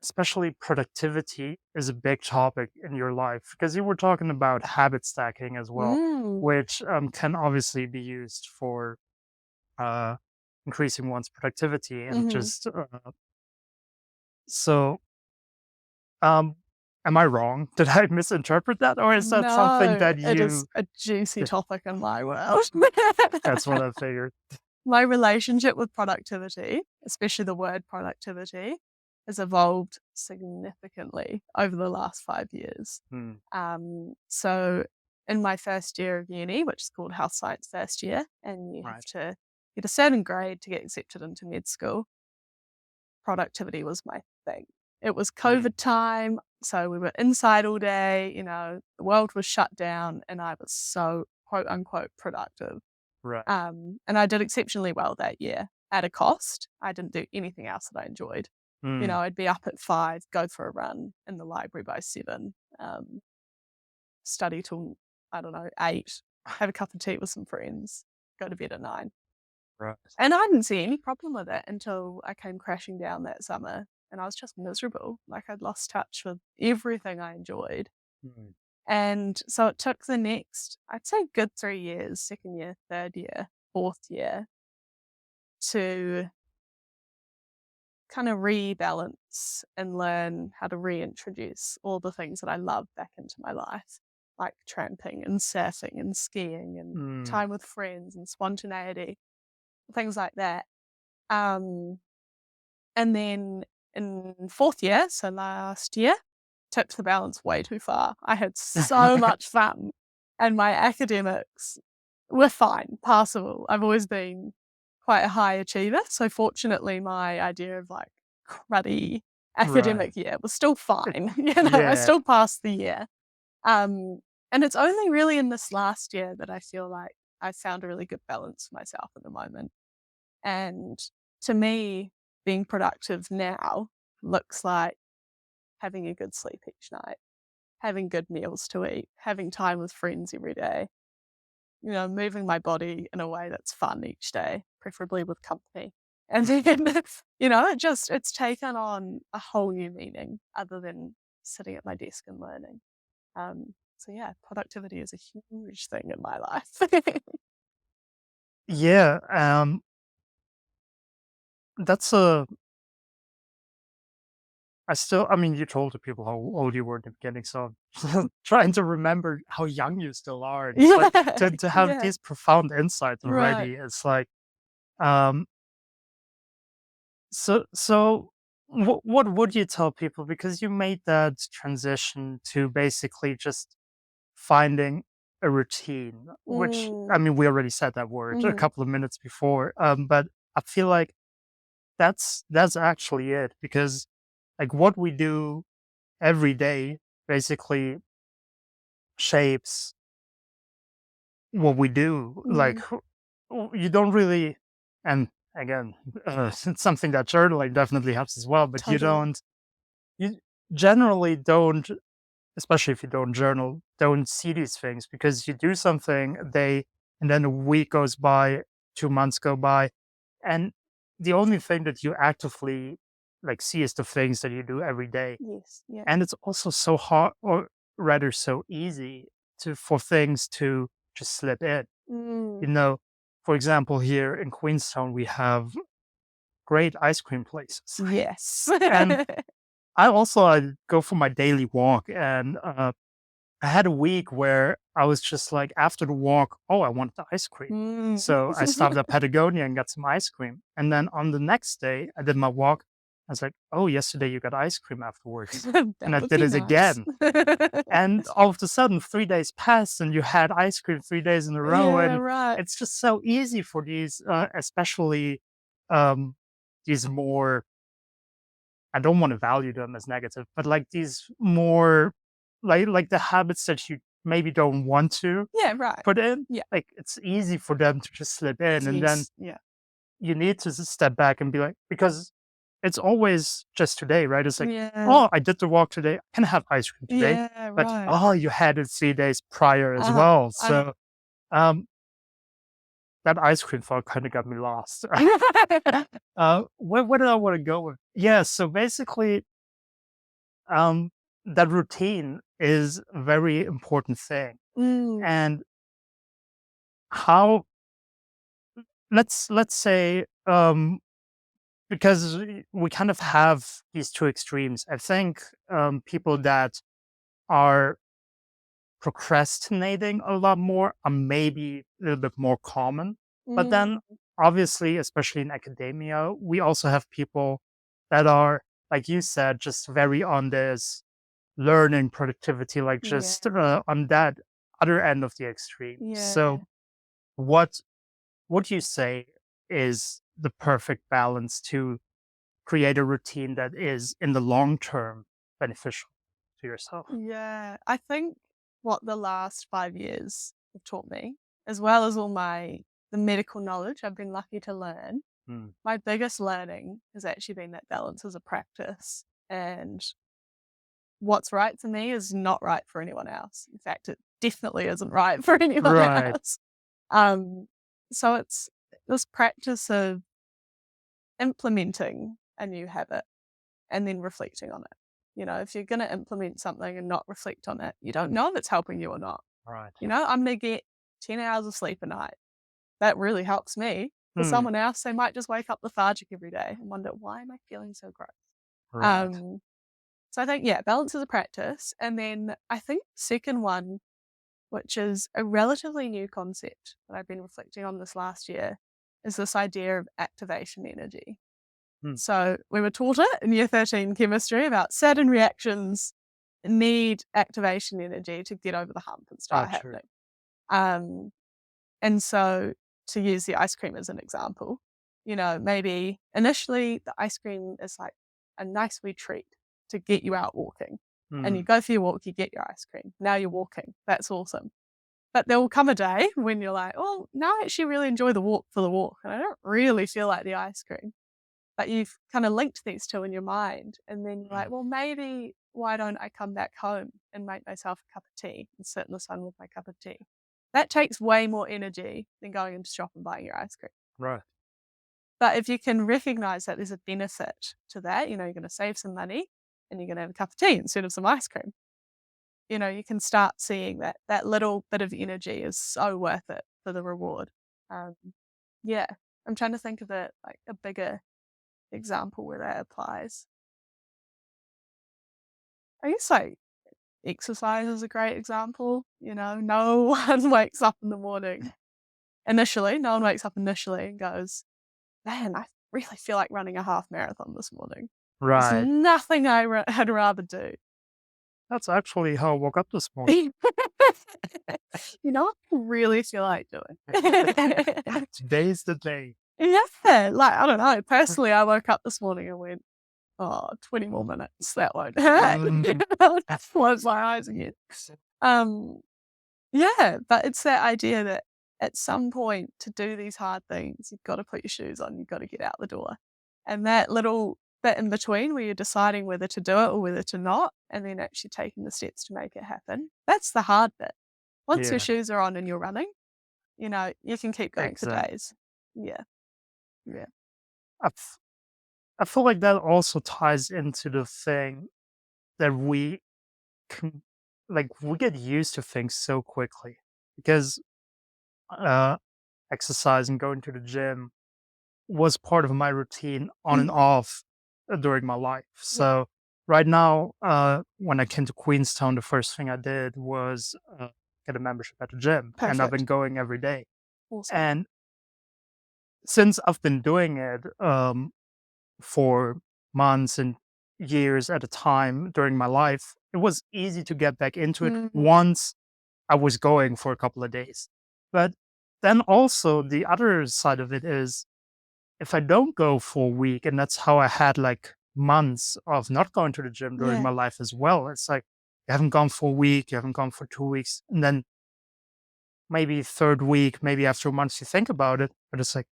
especially productivity is a big topic in your life because you were talking about habit stacking as well, Mm. which can obviously be used for uh, increasing one's productivity and Mhm. just so um am I wrong? Did I misinterpret that, or is that something No, that it is you a juicy topic in my world. that's what I figured. My relationship with productivity, especially the word productivity, has evolved significantly over the last 5 years. Hmm, So in my first year of uni, which is called health science first year, and you have right. to get a certain grade to get accepted into med school, productivity was my thing. It was Hmm, COVID time, so we were inside all day, the world was shut down, and I was so quote unquote productive. right. And I did exceptionally well that year at a cost. I didn't do anything else that I enjoyed. Hmm, I'd be up at 5, go for a run in the library by 7, study till, I don't know, 8, have a cup of tea with some friends, go to bed at 9. right. And I didn't see any problem with it until I came crashing down that summer and I was just miserable. Like I'd lost touch with everything I enjoyed. Hmm, And so it took the next, I'd say, good 3 years, second year, third year, fourth year, to kind of rebalance and learn how to reintroduce all the things that I love back into my life, like tramping and surfing and skiing and hmm, time with friends and spontaneity, things like that. Um, and then in fourth year, so last year, tipped the balance way too far. I had so much fun, and my academics were fine, passable. I've always been quite a high achiever, so fortunately, my idea of like cruddy right. academic year was still fine. I Yeah. still passed the year. Um, and it's only really in this last year that I feel like I found a really good balance for myself at the moment. And to me, being productive now looks like having a good sleep each night, having good meals to eat, having time with friends every day, moving my body in a way that's fun each day, preferably with company. And then, it's taken on a whole new meaning other than sitting at my desk and learning. So yeah, productivity is a huge thing in my life. Yeah, that's a I mean, you told the people how old you were at the beginning, so I'm trying to remember how young you still are. And it's like Yeah, to have yeah, these profound insights right. already. It's like, um, so what would you tell people? Because you made that transition to basically just finding a routine, which I Mm, mean, we already said that word a mhm, couple of minutes before. But I feel like that's actually it because like what we do every day basically shapes what we do. Like mhm, you don't really, and again, it's something that journaling definitely helps as well. But totally. you generally don't, especially if you don't journal, don't see these things because you do something a day, and then a week goes by, 2 months go by, and the only thing that you actively like see is the things that you do every day. Yes, yeah. And it's also so hard, or rather so easy to for things to just slip in. Mm, You know, for example, here in Queenstown, we have great ice cream places. yes. And I go for my daily walk, and I had a week where I was just like, after the walk, oh, I want the ice cream. Mm. So I stopped at Patagonia and got some ice cream. And then on the next day, I did my walk. I was like, oh, yesterday you got ice cream afterwards. And That I would did be it nice. again. And all of a sudden, 3 days passed and you had ice cream 3 days in a row. Yeah, And right. it's just so easy for these, especially um, these more, I don't want to value them as negative, but like these more, like the habits that you maybe don't want to Yeah, right. put in, Yeah. like it's easy for them to just slip in. And then Yes. Yeah. you need to step back and be like, because it's always just today, right? It's like, Yeah. oh, I did the walk today. I can have ice cream today. Yeah, But right. oh, you had it 3 days prior as Uh-huh. well. So that ice cream thought kind of got me lost. Where did I want to go with? Yeah, so basically, that routine is a very important thing. Mm, And how let's say because we kind of have these two extremes. I think people that are procrastinating a lot more are maybe a little bit more common. But then, mm, obviously, especially in academia, we also have people that are, like you said, just very on this learning productivity, like yeah, just on that other end of the extreme. yeah. So, what would you say is the perfect balance to create a routine that is in the long term beneficial to yourself? Yeah, I think what the last 5 years have taught me, as well as all the medical knowledge I've been lucky to learn, Mm, my biggest learning has actually been that balance is a practice, and what's right for me is not right for anyone else. In fact, it definitely isn't right for anyone right. else. Um, so it's this practice of implementing a new habit and then reflecting on it. You know, if you're going to implement something and not reflect on it, you don't know if it's helping you or not. Right. You know, I'm going to get 10 hours of sleep a night. That really helps me. For Hmm. someone else, they might just wake up lethargic every day and wonder, why am I feeling so gross? Right. Um, so I think, yeah, balance is a practice. And then I think the second one, which is a relatively new concept that I've been reflecting on this last year, is this idea of activation energy. Hmm. So we were taught it in year 13 chemistry about certain reactions need activation energy to get over the hump and start True. happening. Um, and so to use the ice cream as an example, you know, maybe initially the ice cream is like a nice wee treat to get you out walking. And you Hmm. go for your walk, you get your ice cream. Now you're walking. That's awesome. But there will come a day when you're like, oh, now I actually really enjoy the walk for the walk. And I don't really feel like the ice cream. But you've kind of linked these two in your mind. And then you're like, Mm. well, maybe why don't I come back home and make myself a cup of tea and sit in the sun with my cup of tea? That takes way more energy than going into shop and buying your ice cream. Right. But if you can recognize that there's a benefit to that, you know, you're going to save some money and you're going to have a cup of tea instead of some ice cream. You know, you can start seeing that that little bit of energy is so worth it for the reward. Um, yeah, I'm trying to think of it like a bigger example where that applies. I guess like exercise is a great example. You know, no one wakes up in the morning initially, no one wakes up initially and goes, man, I really feel like running a half marathon this morning. There's Right. nothing I'd rather do. That's actually how I woke up this morning. You know what I really feel like doing? Today's the day. Yeah, like, I don't know. Personally, I woke up this morning and went, oh, 20 more minutes. That won't hurt. Mm. I'll just close my eyes again. Um, yeah, but it's that idea that at some point to do these hard things, you've got to put your shoes on, you've got to get out the door. And that little bit in between where you're deciding whether to do it or whether to not, and then actually taking the steps to make it happen, that's the hard bit. Once your Yeah. shoes are on and you're running, you know, you can keep going for Exactly. days. Yeah. Yeah. I, f- I feel like that also ties into the thing that we can, like, we get used to things so quickly because uh, exercise and going to the gym was part of my routine on and Mhm. off during my life. Yeah. So right now, when I came to Queenstown, the first thing I did was get a membership at the gym, and I've been Perfect. going every day. Awesome. And since I've been doing it for months and years at a time during my life, it was easy to get back into it Mhm. once I was going for a couple of days. But then also the other side of it is if I don't go for a week, and that's how I had like months of not going to the gym during Yeah. my life as well. It's like you haven't gone for a week, you haven't gone for 2 weeks, and then maybe third week, maybe after months you think about it, but it's like,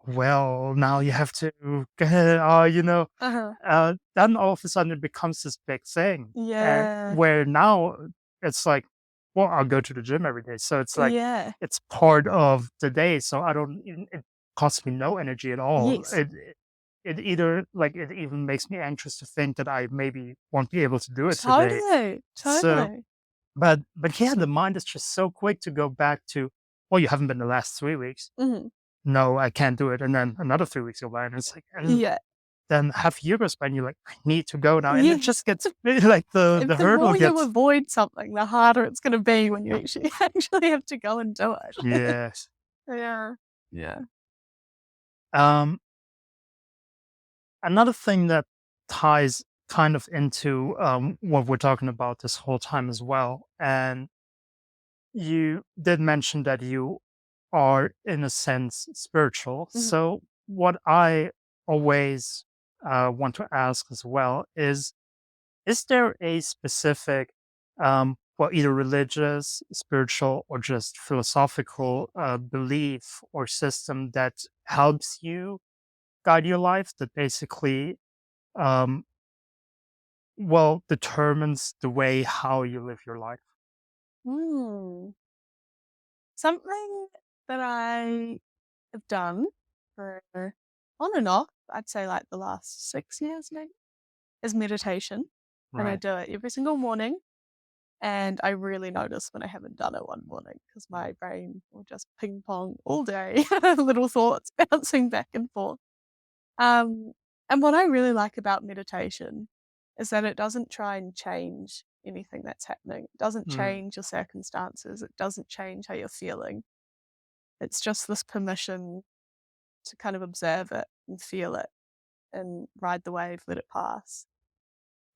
well, now you have to, then all of a sudden it becomes this big thing. And Yeah. where now it's like, well, I'll go to the gym every day. So it's like, Yeah. it's part of the day. So it costs me no energy at all. Yes. It either, like, it even makes me anxious to think that I maybe won't be able to do it today. Totally. So, Totally. but yeah, the mind is just so quick to go back to, well, you haven't been the last 3 weeks. Mhm. No, I can't do it. And then another 3 weeks go by, and it's like, and Yeah. then half a year goes by, and you're like, I need to go now, and it Yeah. just gets like the The hurdle more you gets, avoid something, the harder it's gonna be when you actually have to go and do it. yes. Yeah. Yeah. Um, Another thing that ties kind of into what we're talking about this whole time as well, and you did mention that you are, in a sense, spiritual. Mhm. So, what I always want to ask as well is there a specific, well, either religious, spiritual, or just philosophical belief or system that helps you guide your life, that basically, um, well, determines the way how you live your life? Mm. Something that I have done for on and off, I'd say like the last 6 years maybe, is meditation. And I Right. do it every single morning. And I really notice when I haven't done it one morning because my brain will just ping pong all day, little thoughts bouncing back and forth. Um, and what I really like about meditation is that it doesn't try and change anything that's happening. It doesn't Mm, change your circumstances. It doesn't change how you're feeling. It's just this permission to kind of observe it and feel it and ride the wave, let it pass.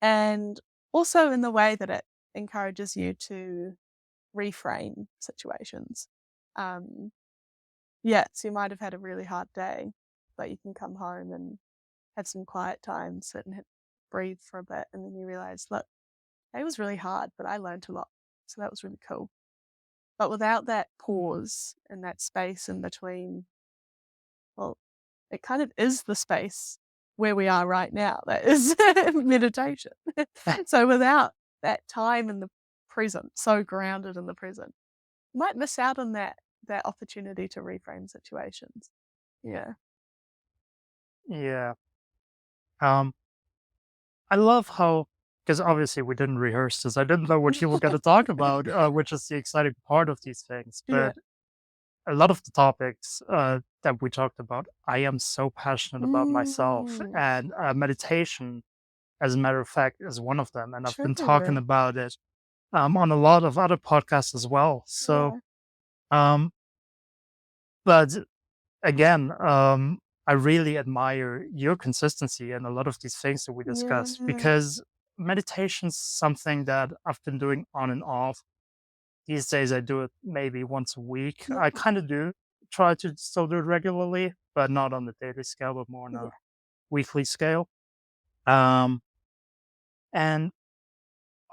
And also in the way that it encourages you to reframe situations. Um, yeah, so you might have had a really hard day, but you can come home and have some quiet time, sit and breathe for a bit, and then you realize, look, it was really hard, but I learned a lot. So that was really cool. But without that pause and that space in between, well, it kind of is the space where we are right now. That is meditation. So without that time in the present, so grounded in the present, you might miss out on that opportunity to reframe situations. Yeah. yeah. Um, I love how, because obviously we didn't rehearse this. I didn't know what you were going to talk about, which is the exciting part of these things. Yeah. But a lot of the topics that we talked about, I am so passionate about myself, Mm, and meditation, as a matter of fact, is one of them. And I've been talking true. about it on a lot of other podcasts as well. So, Yeah. um, but again, I really admire your consistency in a lot of these things that we discussed, Yeah. because meditation's something that I've been doing on and off. These days, I do it maybe once a week. Yeah. I kind of do try to still do it regularly, but not on the daily scale, but more on Yeah. a weekly scale. Um, and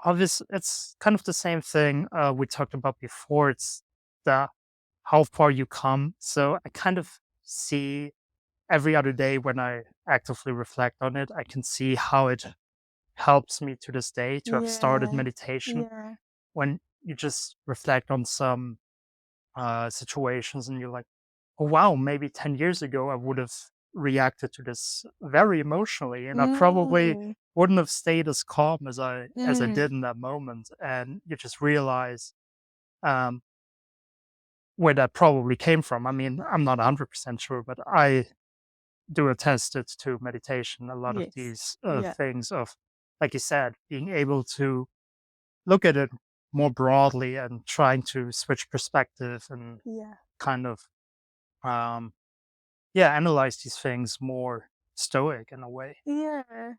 obviously, it's kind of the same thing we talked about before. It's the how far you come. So I kind of see every other day when I actively reflect on it, I can see how it helps me to this day to have started Yeah. meditation. Yeah. When you just reflect on some situations and you're like, oh, wow, maybe 10 years ago I would have reacted to this very emotionally, and I probably Mm, wouldn't have stayed as calm as I mm, did in that moment. And you just realize um, where that probably came from. I mean, I'm not 100% sure, but I do attest it to meditation. A lot of yes. these Yeah. things of, like you said, being able to look at it more broadly and trying to switch perspective and Yeah. kind of, um, yeah, analyze these things more stoic in a way. Yeah.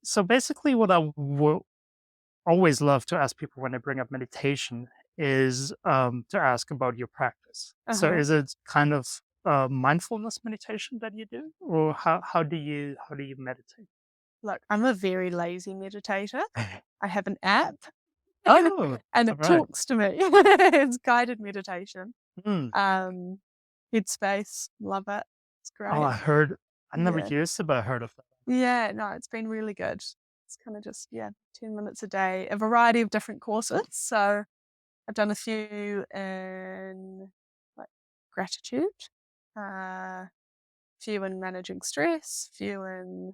So basically, what I will always love to ask people when I bring up meditation is to ask about your practice. So Uh-huh. is it kind of mindfulness meditation that you do, or how do you meditate? Look, I'm a very lazy meditator. I have an app Oh, and all it right. talks to me. It's guided meditation. Mm, Um, Headspace, love it. It's Oh, great. I never Yeah. used it, but I heard of that. Yeah, no, it's been really good. It's kind of just, 10 minutes a day, a variety of different courses. So I've done a few in like gratitude, few in managing stress, few in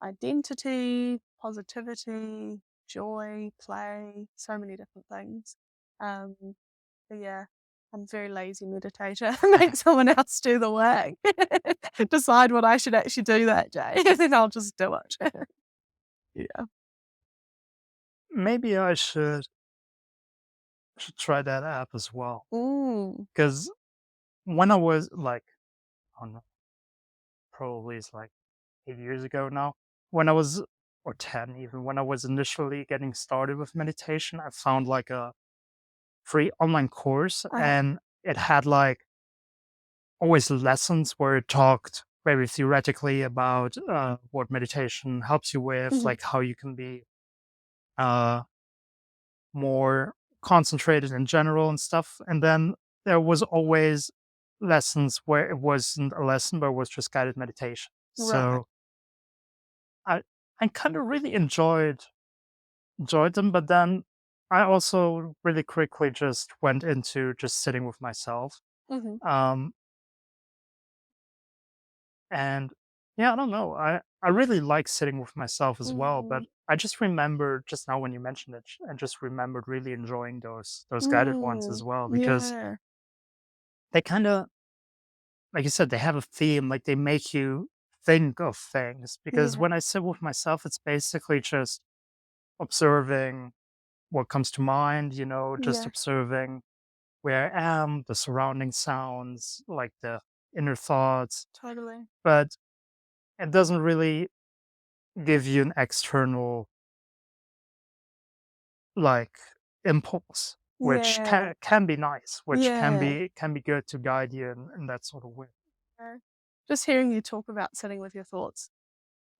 identity, positivity, joy, play, so many different things. Um, but yeah, I'm a very lazy meditator. Make someone else do the work. Decide what I should actually do that day, and then I'll just do it. Yeah. Maybe I should try that app as well. Mm. Because when I was like, I don't know, probably it's like 8 years ago now, when I was, or 10 even, when I was initially getting started with meditation, I found like a free online course Uh, and it had like always lessons where it talked very theoretically about what meditation helps you with, mhm. like how you can be uh, more concentrated in general and stuff. And then there was always lessons where it wasn't a lesson, but it was just guided meditation. Right. So I I kind of really enjoyed them, but then I also really quickly just went into just sitting with myself. Mhm. Um, and yeah, I don't know. I really like sitting with myself as well, but Mm. I just remember just now when you mentioned it, and just remembered really enjoying those guided ones as Mm. well because Yeah. they kind of, like you said, they have a theme. Like they make you think of things. Because Yeah. when I sit with myself, it's basically just observing what comes to mind. Just Yeah. observing where I am, the surrounding sounds, like the inner thoughts. Totally. But it doesn't really give you an external like impulse, which Yeah. can be nice, which Yeah. can be good to guide you in that sort of way. Uh, Just hearing you talk about sitting with your thoughts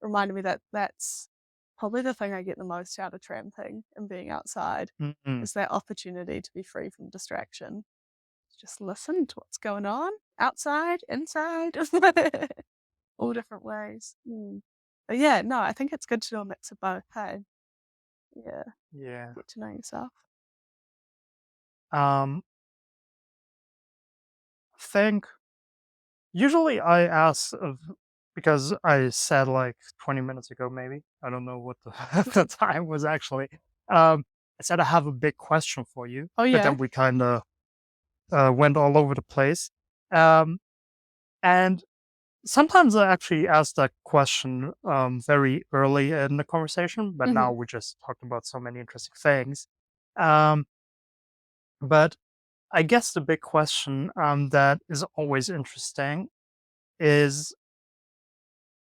reminded me that that's probably the thing I get the most out of tramping and being outside Mm-mm. is that opportunity to be free from distraction. Just listen to what's going on outside, inside, all different ways. Mm. But yeah, no, I think it's good to do a mix of both. Hey, yeah, Yeah. get to know yourself. Um, think usually I ask of because I said like 20 minutes ago, maybe. I don't know what the, the time was actually. I said I have a big question for you, Oh but yeah. then we kind of went all over the place. Um, and sometimes I actually ask that question very early in the conversation, but Hmm. now we just talked about so many interesting things. Um, but I guess the big question that is always interesting is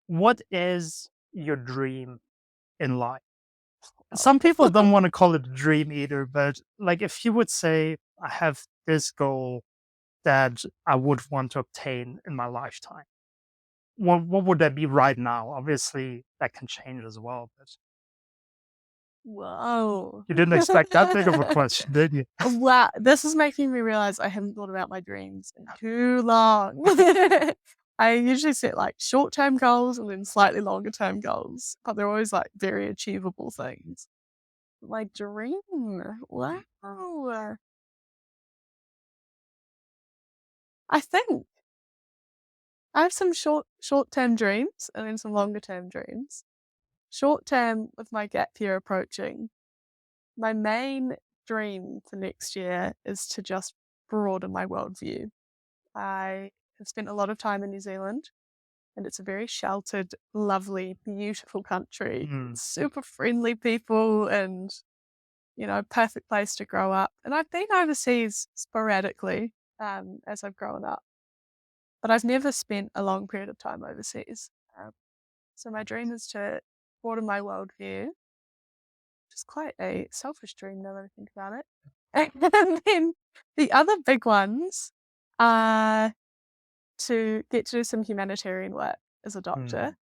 what is your dream in life? Some people don't want to call it a dream either, but like if you would say, I have this goal that I would want to obtain in my lifetime, what would that be right now? Obviously, that can change as well, but Whoa. you didn't expect that big of a question, did you? Wow, this is making me realize I haven't thought about my dreams in too long. I usually set like short term goals and then slightly longer term goals, but they're always like very achievable things. My dream, wow. I think I have some short term dreams and then some longer term dreams. Short term, with my gap year approaching, my main dream for next year is to just broaden my worldview. I have spent a lot of time in New Zealand, and it's a very sheltered, lovely, beautiful country. Mm, Super friendly people, and perfect place to grow up. And I've been overseas sporadically as I've grown up, but I've never spent a long period of time overseas. So my dream is to broaden my worldview, which is quite a selfish dream now that I think about it. And then the other big ones are to get to do some humanitarian work as a mm, doctor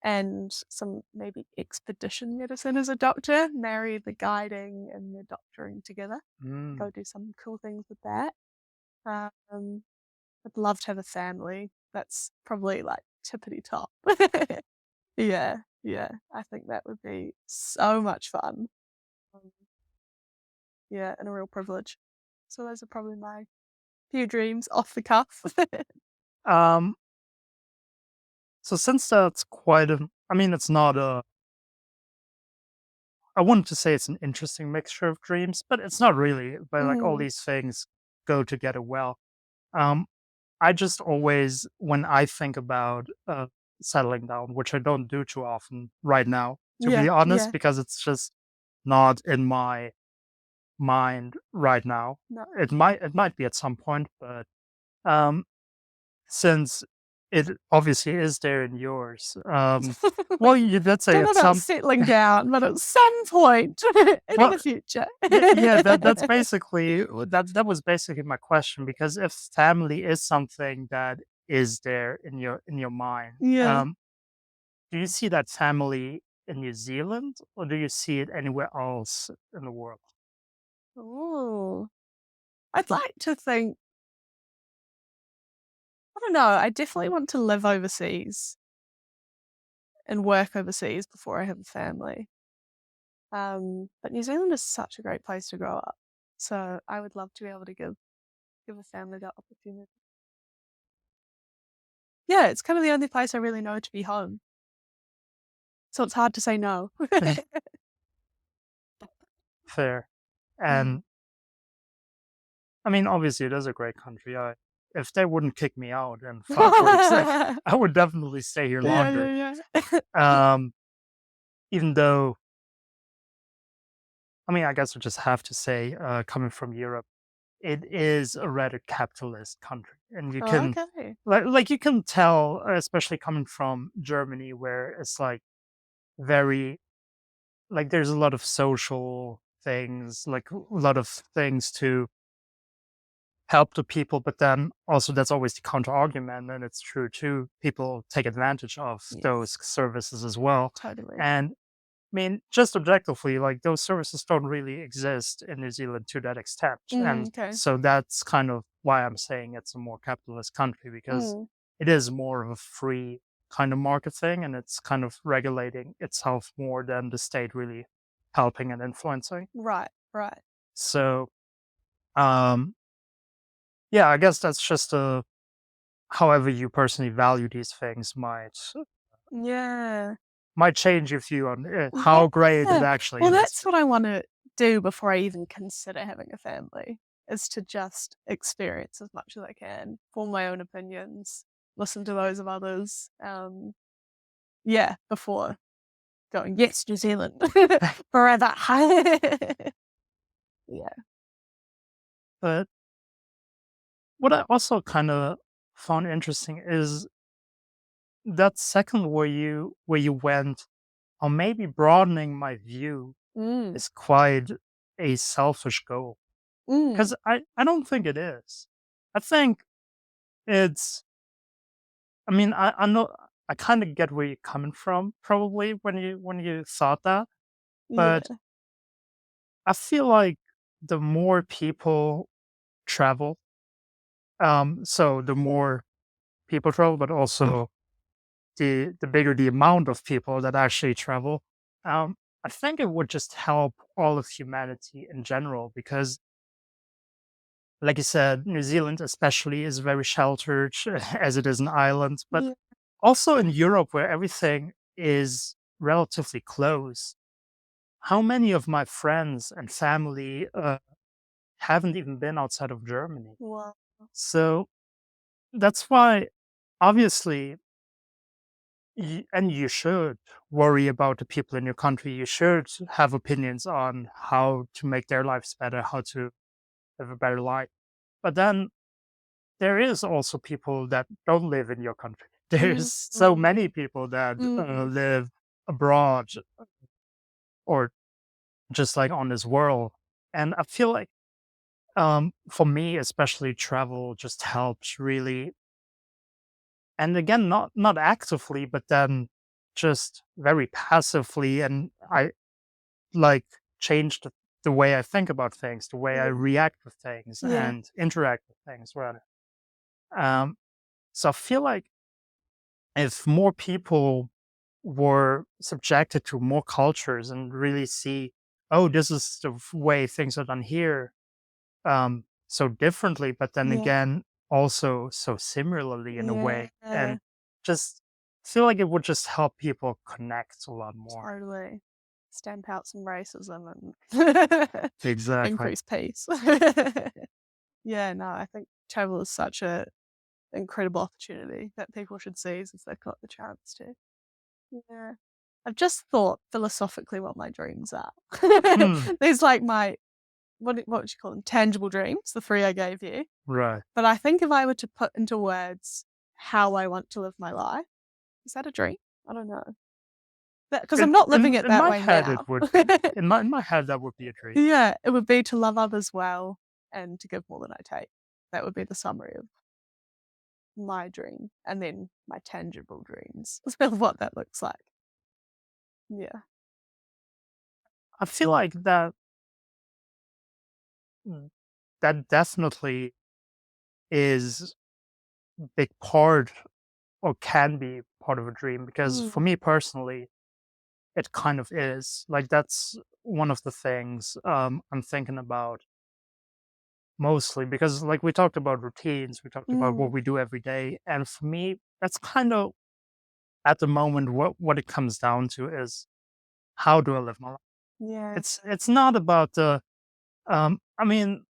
and some maybe expedition medicine as a doctor, marry the guiding and the doctoring together, mm. go do some cool things with that. Um, I'd love to have a family, that's probably like tippity top. Yeah, yeah. I think that would be so much fun. Um, yeah, and a real privilege. So those are probably my few dreams off the cuff. Um, so since that's quite a, I mean, it's not a, I wanted to say it's an interesting mixture of dreams, but it's not really. But like all Mhm. these things go together well. Um, I just always, when I think about settling down, which I don't do too often right now, to be Yeah, honest, yeah. because it's just not in my mind right now. No. It might be at some point, but um, since it obviously is there in yours, well, you did say Don't know at about some, settling down, but at some point in well, the future. yeah, that's basically that was basically my question, because if family is something that is there in your mind, Yeah. do you see that family in New Zealand, or do you see it anywhere else in the world? Oh, I'd like to think, I don't know, I definitely want to live overseas and work overseas before I have a family. But New Zealand is such a great place to grow up. So I would love to be able to give a family that opportunity. Yeah, it's kind of the only place I really know to be home. So it's hard to say no. Fair. Mm. And I mean, obviously, it is a great country. If they wouldn't kick me out in 5 weeks, I would definitely stay here Yeah, longer. yeah, yeah. Um, even though, I mean, I guess I just have to say, coming from Europe, it is a rather capitalist country, and you Oh, can okay. like you can tell, especially coming from Germany, where it's like very like there's a lot of social things, like a lot of things to help the people, but then also that's always the counter argument, and it's true too. People take advantage of those Yes, services as well. totally. And I mean, just objectively, like those services don't really exist in New Zealand to that extent. Mm, And okay. so that's kind of why I'm saying it's a more capitalist country, because Mm, it is more of a free kind of market thing, and it's kind of regulating itself more than the state really helping and influencing. right, right. So, um, yeah, I guess that's just however you personally value these things Yeah. might change your view on Yeah. how great it actually Well, is. that's what I want to do before I even consider having a family, is to just experience as much as I can, form my own opinions, listen to those of others. Yeah, before going, yes, New Zealand forever. Yeah. But what I also kind of found interesting is that second where you went on maybe broadening my view Mm, is quite a selfish goal, mm, because I don't think it is. I think it's, I mean, I know I kind of get where you're coming from probably when you thought that, but yeah. I feel like the more people travel, so the more people travel, but also the bigger the amount of people that actually travel, I think it would just help all of humanity in general, because, like you said, New Zealand especially is very sheltered as it is an island, but Yeah. also in Europe where everything is relatively close. How many of my friends and family haven't even been outside of Germany? Wow. So that's why, obviously, and you should worry about the people in your country. You should have opinions on how to make their lives better, how to live a better life. But then there is also people that don't live in your country. Mm, There's so many people that mm, live abroad, or just like on this world. And I feel like, for me, especially, travel just helps really. And again, not actively, but then just very passively. And I like changed the way I think about things, the way I yeah. react with things Yeah. and interact with things rather. Um, So I feel like if more people were subjected to more cultures and really see, oh, this is the way things are done here, so differently, but then Yeah. again, also so similarly in a way, Yeah. and just feel like it would just help people connect a lot more. Totally. Stamp out some racism and Exactly. increase peace. Yeah, no, I think travel is such a incredible opportunity that people should seize if they've got the chance to. Yeah. I've just thought philosophically what my dreams are. Hmm. There's like my what would you call them? Tangible dreams, the three I gave you. Right. But I think if I were to put into words how I want to live my life, is that a dream? I don't know. Because I'm not living it In that my way head, it now. would be. In my head, that would be a dream. Yeah, it would be to love others well and to give more than I take. That would be the summary of my dream, and then my tangible dreams of what that looks like. Yeah. I feel like mm, that definitely is a big part or can be part of a dream because for Mm, me personally, it kind of is. Like that's one of the things I'm thinking about mostly because like we talked about routines, we talked about what mm, we do every day. And for me, that's kind of at the moment what it comes down to is how do I live my life? yeah. It's not about the I mean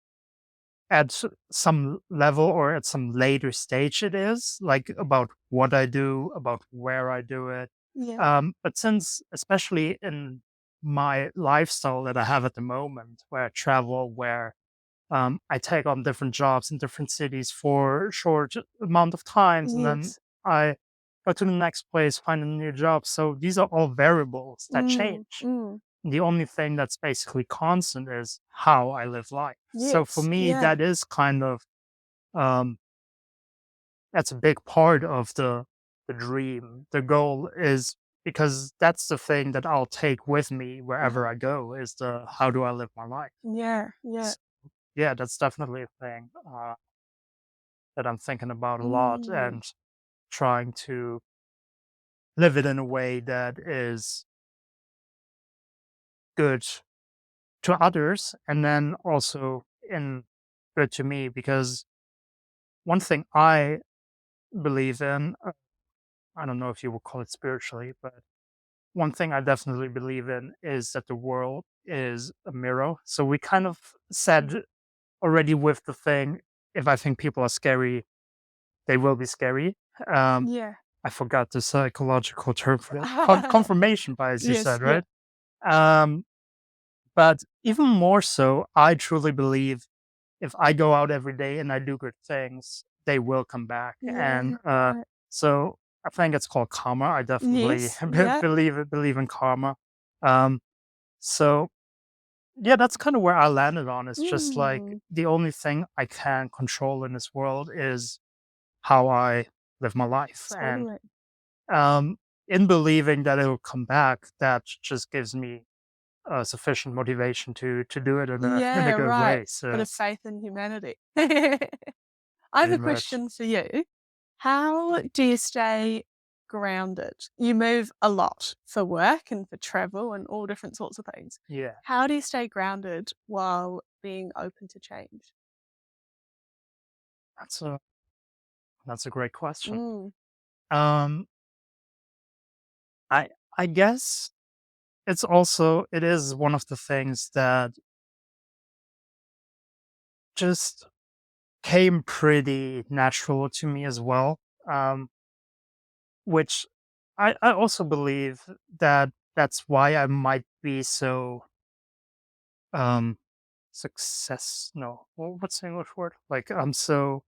at some level or at some later stage it is like about what I do, about where I do it. Yeah. But since especially in my lifestyle that I have at the moment, where I travel, where I take on different jobs in different cities for a short amount of times, and then Yes. I go to the next place, find a new job. So these are all variables that Mm, change. mm. The only thing that's basically constant is how I live life. So for Yes. me, Yeah. that is kind of um, that's a big part of the dream. The goal is because that's the thing that I'll take with me wherever Uh-huh. I go is the how do I live my life. Yeah. Yeah. S- yeah, that's definitely a thing that I'm thinking about a lot Mm. and trying to live it in a way that is good to others and then also in good to me because one thing I believe in, I don't know if you would call it spiritually, but one thing I definitely believe in is that the world is a mirror. So we kind of said already with the thing, if I think people are scary, they will be scary. Um, Yeah. I forgot the psychological term for that. Confirmation bias, you Yes. said, Yeah. right? Um, but even more so, I truly believe if I go out every day and I do good things, they will come back. And Yeah. so I think it's called karma. I definitely Yes. Yeah. believe in karma. Um, so yeah, that's kind of where I landed on. It's just like Mm. the only thing I can control in this world is how I live my life. And Totally. um, in believing that it'll come back, that just gives me sufficient motivation to do it in a Yeah. good Right. way. Bit So of faith in humanity. I have pretty a much, question for you. How do you stay grounded? You move a lot for work and for travel and all different sorts of things. yeah, How do you stay grounded while being open to change? that's a that's a great question. Mm, Um, I I guess it is one of the things that just came pretty natural to me as well. Which I also believe that that's why I might be so um success no what's the English word like I'm so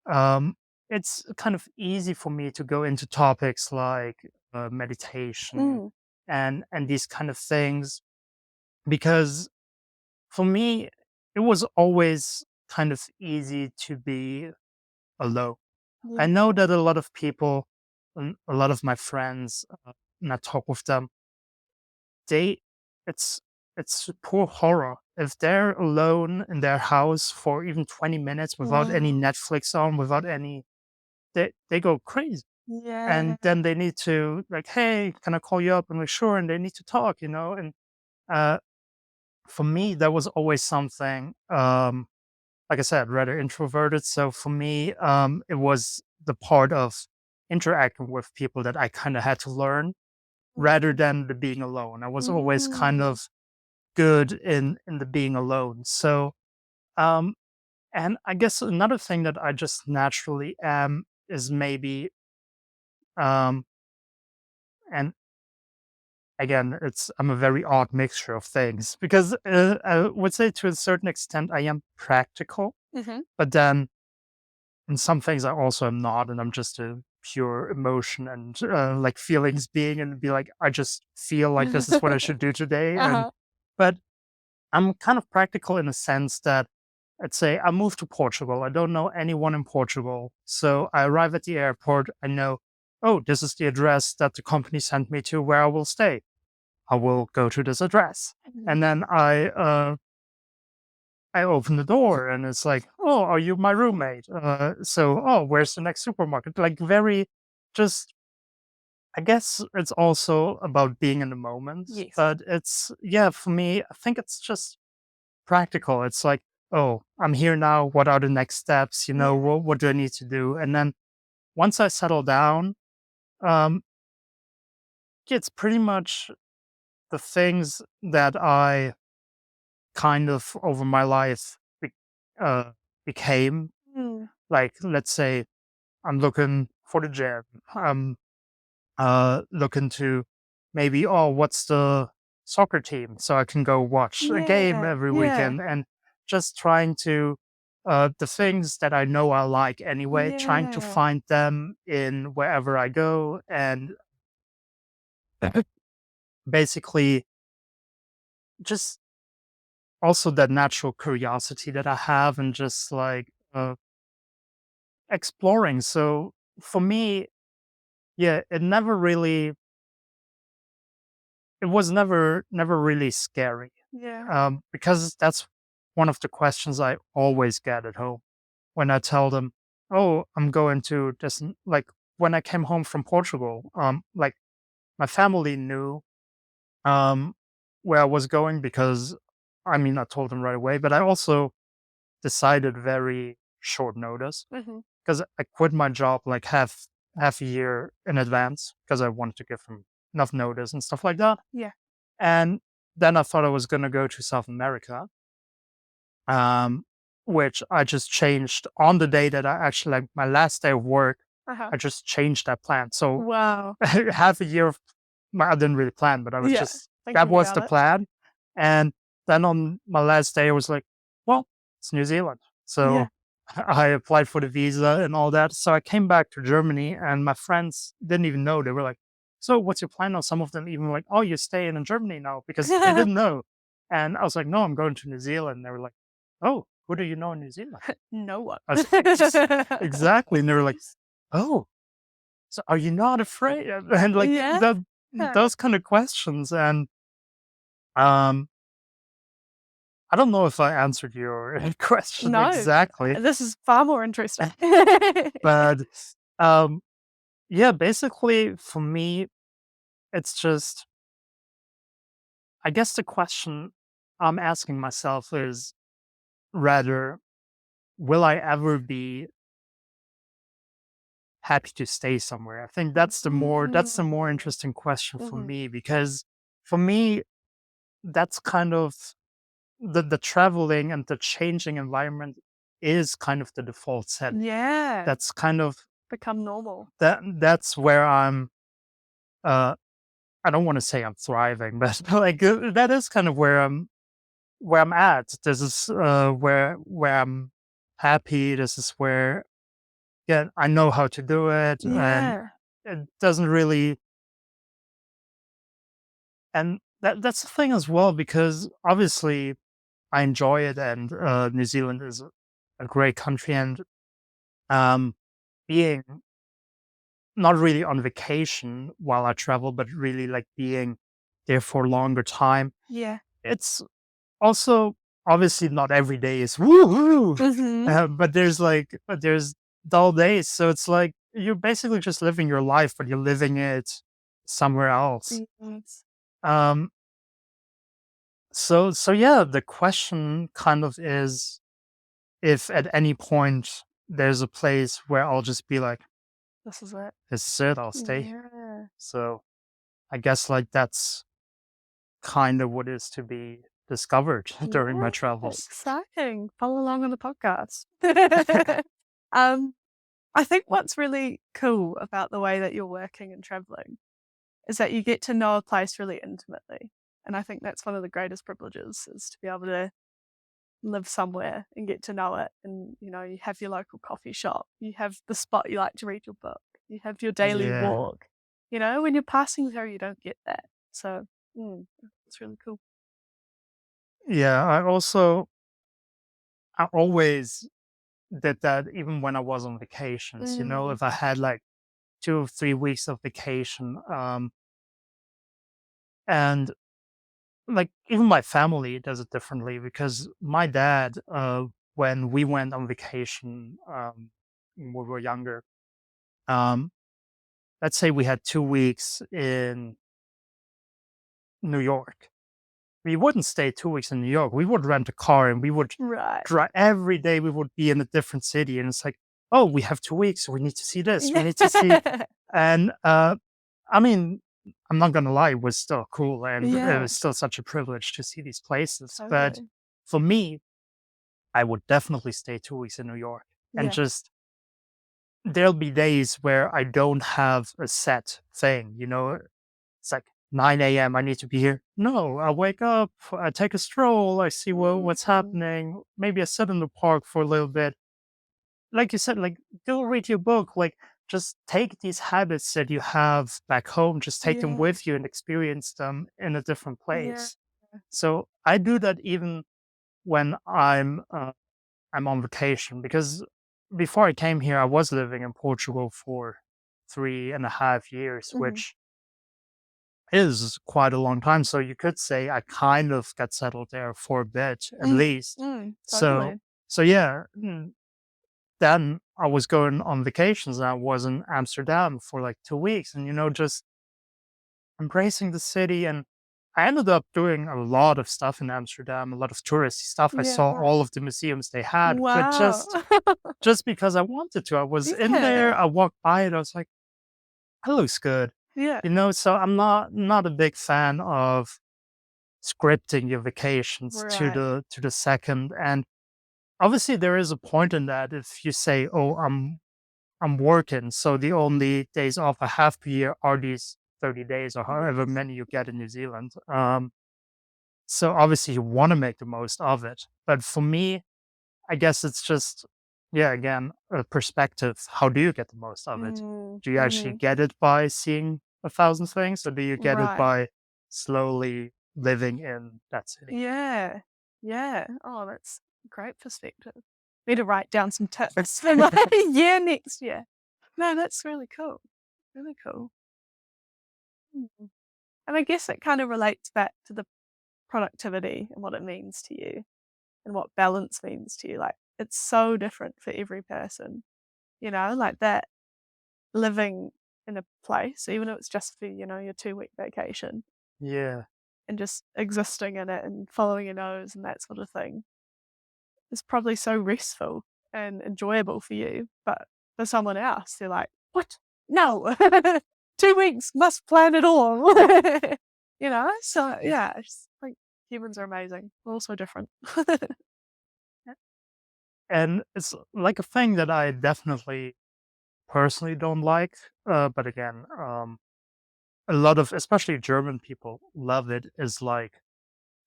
um it's kind of easy for me to go into topics like meditation mm, and these kind of things because for me it was always kind of easy to be alone. I yeah, know that a lot of people, a lot of my friends, and I talk with them, they, it's, it's poor horror. If they're alone in their house for even 20 minutes without any wow, Netflix on, without any they go crazy. Yeah. And then they need to like, hey, can I call you up? And we're sure, and they need to talk, and uh for me that was always something, like I said, rather introverted. So for me, it was the part of interacting with people that I kind of had to learn rather than the being alone. I was always kind Mm. of good in the being alone. So um and I guess another thing that I just naturally am is maybe um and again, I'm a very odd mixture of things because I would say to a certain extent I am practical, Mhm. but then in some things I also am not, and I'm just a pure emotion and like feelings being, and be like, I just feel like this is what I should do today. And Uh-huh. but I'm kind of practical in a sense that, let's say I moved to Portugal. I don't know anyone in Portugal. So I arrive at the airport. I know, oh, this is the address that the company sent me to where I will stay. I will go to this address. And then I open the door and it's like, oh, are you my roommate? Oh, where's the next supermarket? Like very just I guess it's also about being in the moment. Yes. But it's yeah, for me, I think it's just practical. It's like, oh, I'm here now. What are the next steps? Yeah. What do I need to do? And then once I settle down, um, it's pretty much the things that I kind of over my life uh, became. Mm. Like, let's say I'm looking for the gym. I'm looking to maybe, oh, what's the soccer team? So I can go watch a game Yeah. every Yeah. weekend and just trying to, the things that I know I like anyway, trying to Yeah. find them in wherever I go. And basically just also that natural curiosity that I have and just like exploring. So for me, yeah, it was never really scary. Yeah. Because that's one of the questions I always get at home when I tell them, "Oh, I'm going to this." Like when I came home from Portugal, like my family knew um, where I was going because, I mean, I told them right away, but I also decided very short notice Mhm. because I quit my job like half a year in advance because I wanted to give them enough notice and stuff like that. Yeah. And then I thought I was going to go to South America, um, which I just changed on the day that I actually, like my last day of work, Uh-huh. I just changed that plan. So Wow. half a year of I didn't really plan, but I was Yeah. just, that Thinking was about the it. plan. And then on my last day, I was like, well, it's New Zealand. Yeah. So I applied for the visa and all that. So I came back to Germany and my friends didn't even know. They were like, so what's your plan now? Some of them even were like, oh, you're staying in Germany now because they didn't know. And I was like, no, I'm going to New Zealand. And they were like, oh, who do you know in New Zealand? No one. I was exactly. And they were like, oh, so are you not afraid? And like Yeah. those kind of questions. And um, I don't know if I answered your question No. exactly, This is far more interesting. but um, yeah, basically for me, it's just, I guess the question I'm asking myself is rather, will I ever be happy to stay somewhere? I think that's the more Mm. interesting question for Mhm. me because for me, that's kind of the traveling and the changing environment is kind of the default setting. Yeah. That's kind of Become normal. that's where I'm I don't want to say I'm thriving, but like that is kind of where I'm at. This is where I'm happy. This is where, yeah, I know how to do it, and Yeah. it doesn't really. And that's the thing as well because obviously I enjoy it, and New Zealand is a great country, and um, being not really on vacation while I travel, but really like being there for a longer time. Yeah. It's also obviously not every day is woohoo, Mhm. but there's dull days. So it's like you're basically just living your life, but you're living it somewhere else. Yes. Um, so yeah, the question kind of is if at any point there's a place where I'll just be like, This is it. this is it, I'll stay here. Yeah. So I guess like that's kind of what is to be discovered during my Yeah, travels. exciting. Follow along on the podcast. um, I think what's really cool about the way that you're working and traveling is that you get to know a place really intimately. And I think that's one of the greatest privileges is to be able to live somewhere and get to know it. And, you know, you have your local coffee shop, you have the spot you like to read your book, you have your daily Yeah. walk. You know, when you're passing through, you don't get that. So it's really cool. Yeah, I always did that even when I was on vacations. You know, Mm. if I had like 2 or 3 weeks of vacation, and like even my family does it differently because my dad, when we went on vacation, when we were younger, um, let's say we had 2 weeks in New York. We wouldn't stay 2 weeks in New York. We would rent a car and we would Right. drive every day. We would be in a different city, and it's like, oh, we have 2 weeks, so we need to see this. We need to see, and I mean, I'm not gonna lie, it was still cool, and it Yeah, was still such a privilege to see these places. But totally. for me, I would definitely stay 2 weeks in New York, and Yeah. just there'll be days where I don't have a set thing. You know, it's like 9 a.m. I need to be here. No, I wake up, I take a stroll, I see what's Mm. happening. Maybe I sit in the park for a little bit. Like you said, like go read your book. Like just take these habits that you have back home, just take them Yeah, with you and experience them in a different yeah. place. So I do that even when I'm on vacation because before I came here, I was living in Portugal for 3.5 years, Mhm. which is quite a long time. So you could say I kind of got settled there for a bit at least. So Totally. so yeah, then I was going on vacations and I was in Amsterdam for like 2 weeks and just embracing the city. And I ended up doing a lot of stuff in Amsterdam, a lot of touristy stuff. I Yeah. saw all of the museums they had, but Wow. just because I wanted to. I was in there, Yeah. I walked by it, I was like, that looks good. Yeah. So I'm not a big fan of scripting your vacations to Right. the second. And obviously there is a point in that if you say, oh, I'm working, so the only days off I have per year are these 30 days or however Yes. many you get in New Zealand. So obviously you want to make the most of it. But for me, I guess it's just, yeah, again, a perspective. How do you get the most of it? Do you actually Mhm. get it by seeing 1,000 things, or do you get it Right. by slowly living in that city? Yeah. Yeah. Oh, that's a great perspective. Need to write down some tips for my year next year. No, that's really cool. Really cool. Mhm. And I guess it kind of relates back to the productivity and what it means to you and what balance means to you. Like, it's so different for every person, like that living in a place, even if it's just for, your 2-week vacation Yeah. and just existing in it and following your nose and that sort of thing is probably so restful and enjoyable for you. But for someone else, they're like, what? No, 2 weeks, must plan it all. So yeah, I just think humans are amazing. We're all so different. And it's like a thing that I definitely personally don't like. But again, a lot of, especially German people, love it is like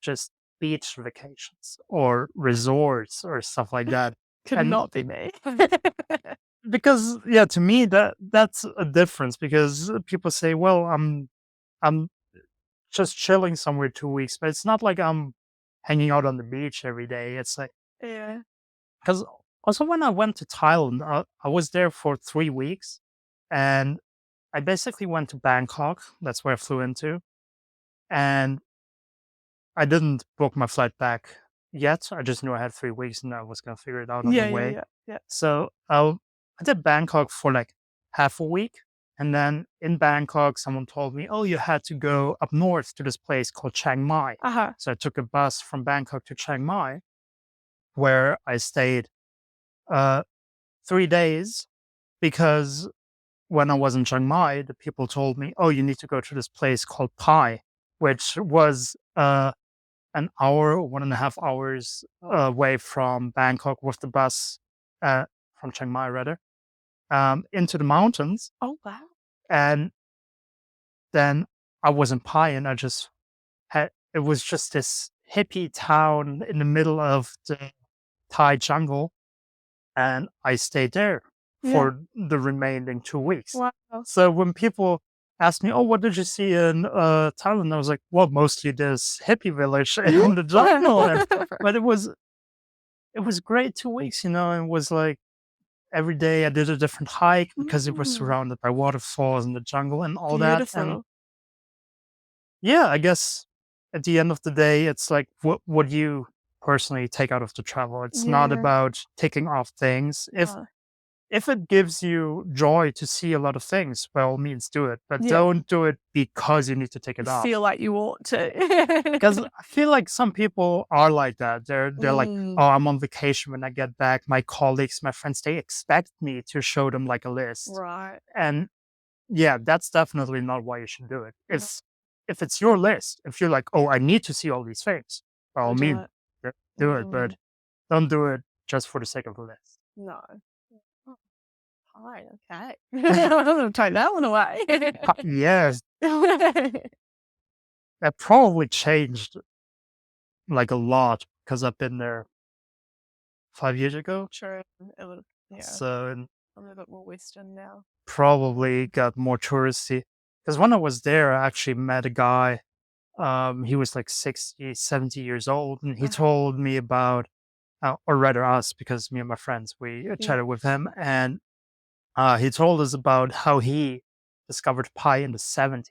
just beach vacations or resorts or stuff like that. Could And not be me. because, yeah, to me, that's a difference because people say, well, I'm just chilling somewhere 2 weeks, but it's not like I'm hanging out on the beach every day. It's like, Yeah. because also when I went to Thailand, I was there for 3 weeks and I basically went to Bangkok. That's where I flew into. And I didn't book my flight back yet. I just knew I had 3 weeks and I was going to figure it out on the Yeah, yeah, way. yeah, yeah. So I did Bangkok for like half a week. And then in Bangkok, someone told me, oh, you had to go up north to this place called Chiang Mai. Uh-huh. So I took a bus from Bangkok to Chiang Mai, where I stayed 3 days, because when I was in Chiang Mai, the people told me, oh, you need to go to this place called Pai, which was an hour, 1.5 hours away from Bangkok with the bus, from Chiang Mai rather, into the mountains. Oh, wow. And then I was in Pai, and it was just this hippie town in the middle of the Thai jungle. And I stayed there Yeah. for the remaining 2 weeks. Wow. So when people asked me, oh, what did you see in Thailand? I was like, well, mostly this hippie village in the jungle. But it was great 2 weeks, It was like every day I did a different hike because it was surrounded by waterfalls and the jungle and all that. And Beautiful. yeah, I guess at the end of the day, it's like what you personally take out of the travel. It's not Yeah. about ticking off things. Uh, If it gives you joy to see a lot of things, by all means do it. But Yeah. don't do it because you need to take it off. Feel like you ought to. Because I feel like some people are like that. They're like, Mm. oh, I'm on vacation when I get back. My colleagues, my friends, they expect me to show them like a list. Right. And yeah, that's definitely not why you should do it. If it's your list, if you're like, oh, I need to see all these things, by all Do means, it. do it. But don't do it just for the sake of the list. No. Oh, fine, okay. I'm going to take that one away. Yes, that probably changed like a lot because I've been there 5 years ago. True. Yeah. So I'm a little bit more Western now. probably got more touristy. Because when I was there, I actually met a guy. He was like 60, 70 years old, and he told me about, or rather us, because me and my friends, we chatted with him, and he told us about how he discovered Pi in the 70s.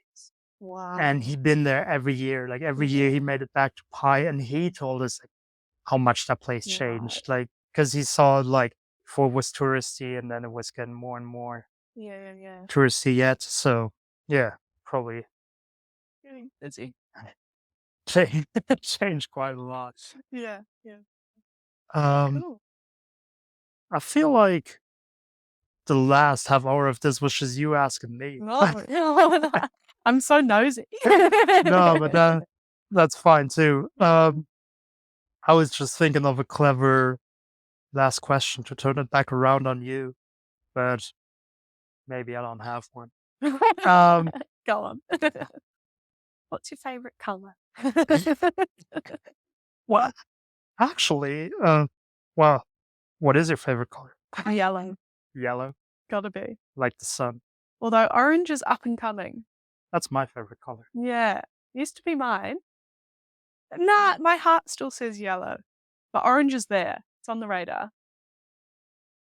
Wow. And he'd been there every year. Like every year he made it back to Pi, and he told us like how much that place Right. changed. Like, because he saw like before it was touristy, and then it was getting more and more Yeah. touristy yet. So yeah, probably Getting busy. changed quite a lot. Yeah. Um, Cool. I feel like the last half hour of this was just you asking me. No. I'm so nosy. No, but that's fine too. I was just thinking of a clever last question to turn it back around on you, but maybe I don't have one. Um, Go on. What's your favorite color? well, actually, well, what is your favorite color? Yellow. Yellow, Gotta be. like the sun. Although orange is up and coming. That's my favorite color. Yeah. Used to be mine. Nah, my heart still says yellow. But orange is there. It's on the radar.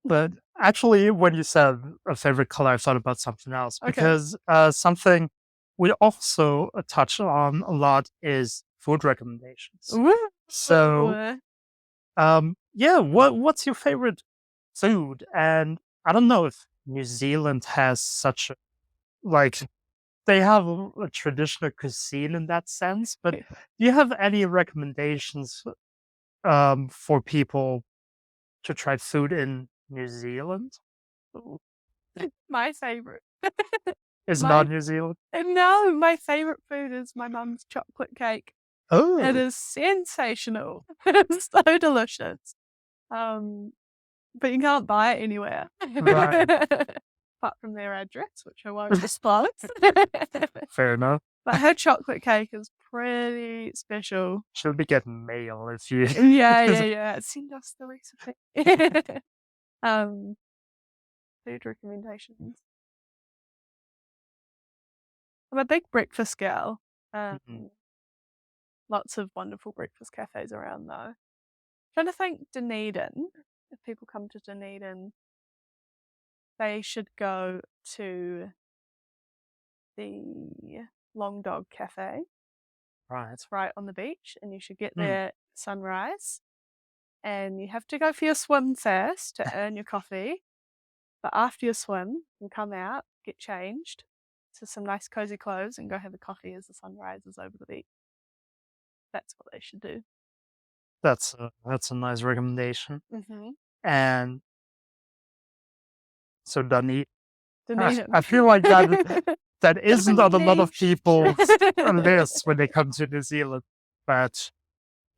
But actually, when you said a favorite color, I thought about something else, Okay. because something we also touch on a lot is food recommendations. Ooh. So, yeah, what's your favorite food? And I don't know if New Zealand has such a, like, they have a traditional cuisine in that sense, but do you have any recommendations for people to try food in New Zealand? Ooh. My favorite. Is My- not New Zealand? No, my favorite food is my mum's chocolate cake. Oh, It is sensational. It's so delicious. But you can't buy it anywhere. Right. Apart from their address, which I won't disclose. fair enough. But her chocolate cake is pretty special. She'll be getting mail if you. Yeah. Send us the recipe. Food recommendations. I'm a big breakfast girl. Mhm. Lots of wonderful breakfast cafes around though. Trying to think Dunedin. If people come to Dunedin, they should go to the Long Dog Cafe. Right. It's right on the beach, and you should get Hmm. there at sunrise. And you have to go for your swim first to earn your coffee. But after your swim, you can come out, get changed to some nice cozy clothes, and go have a coffee as the sun rises over the beach. That's what they should do. That's a nice recommendation. Mm-hmm. And so Dunedin, Dunedin. I feel like that isn't on a lot of people's lists when they come to New Zealand, but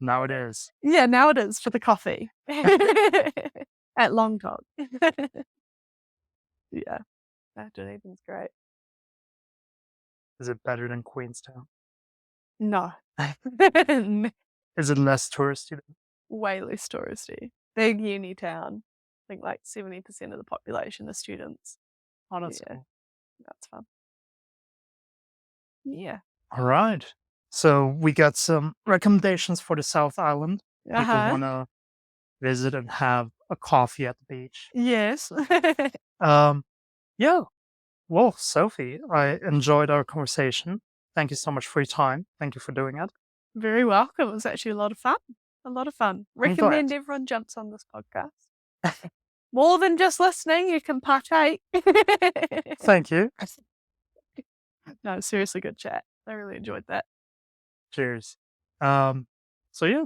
now it is. Yeah, now it is for the coffee at Long Dog. Yeah, Dunedin's great. Is it better than Queenstown? No, Is it less touristy? way less touristy. Big uni town. I think like 70% of the population are students. Oh, that's Yeah. cool. That's fun. Yeah. All right. So we got some recommendations for the South Island. People want to visit and have a coffee at the beach. Yes. Yeah. Well, Sophie, I enjoyed our conversation. Thank you so much for your time. Thank you for doing it. Very welcome. It was actually a lot of fun. A lot of fun. I'm glad. Recommend everyone jumps on this podcast. More than just listening, you can partake. Thank you. No, seriously, good chat. I really enjoyed that. Cheers. So yeah,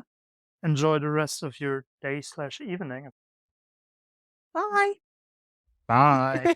enjoy the rest of your day/evening. Bye. Bye.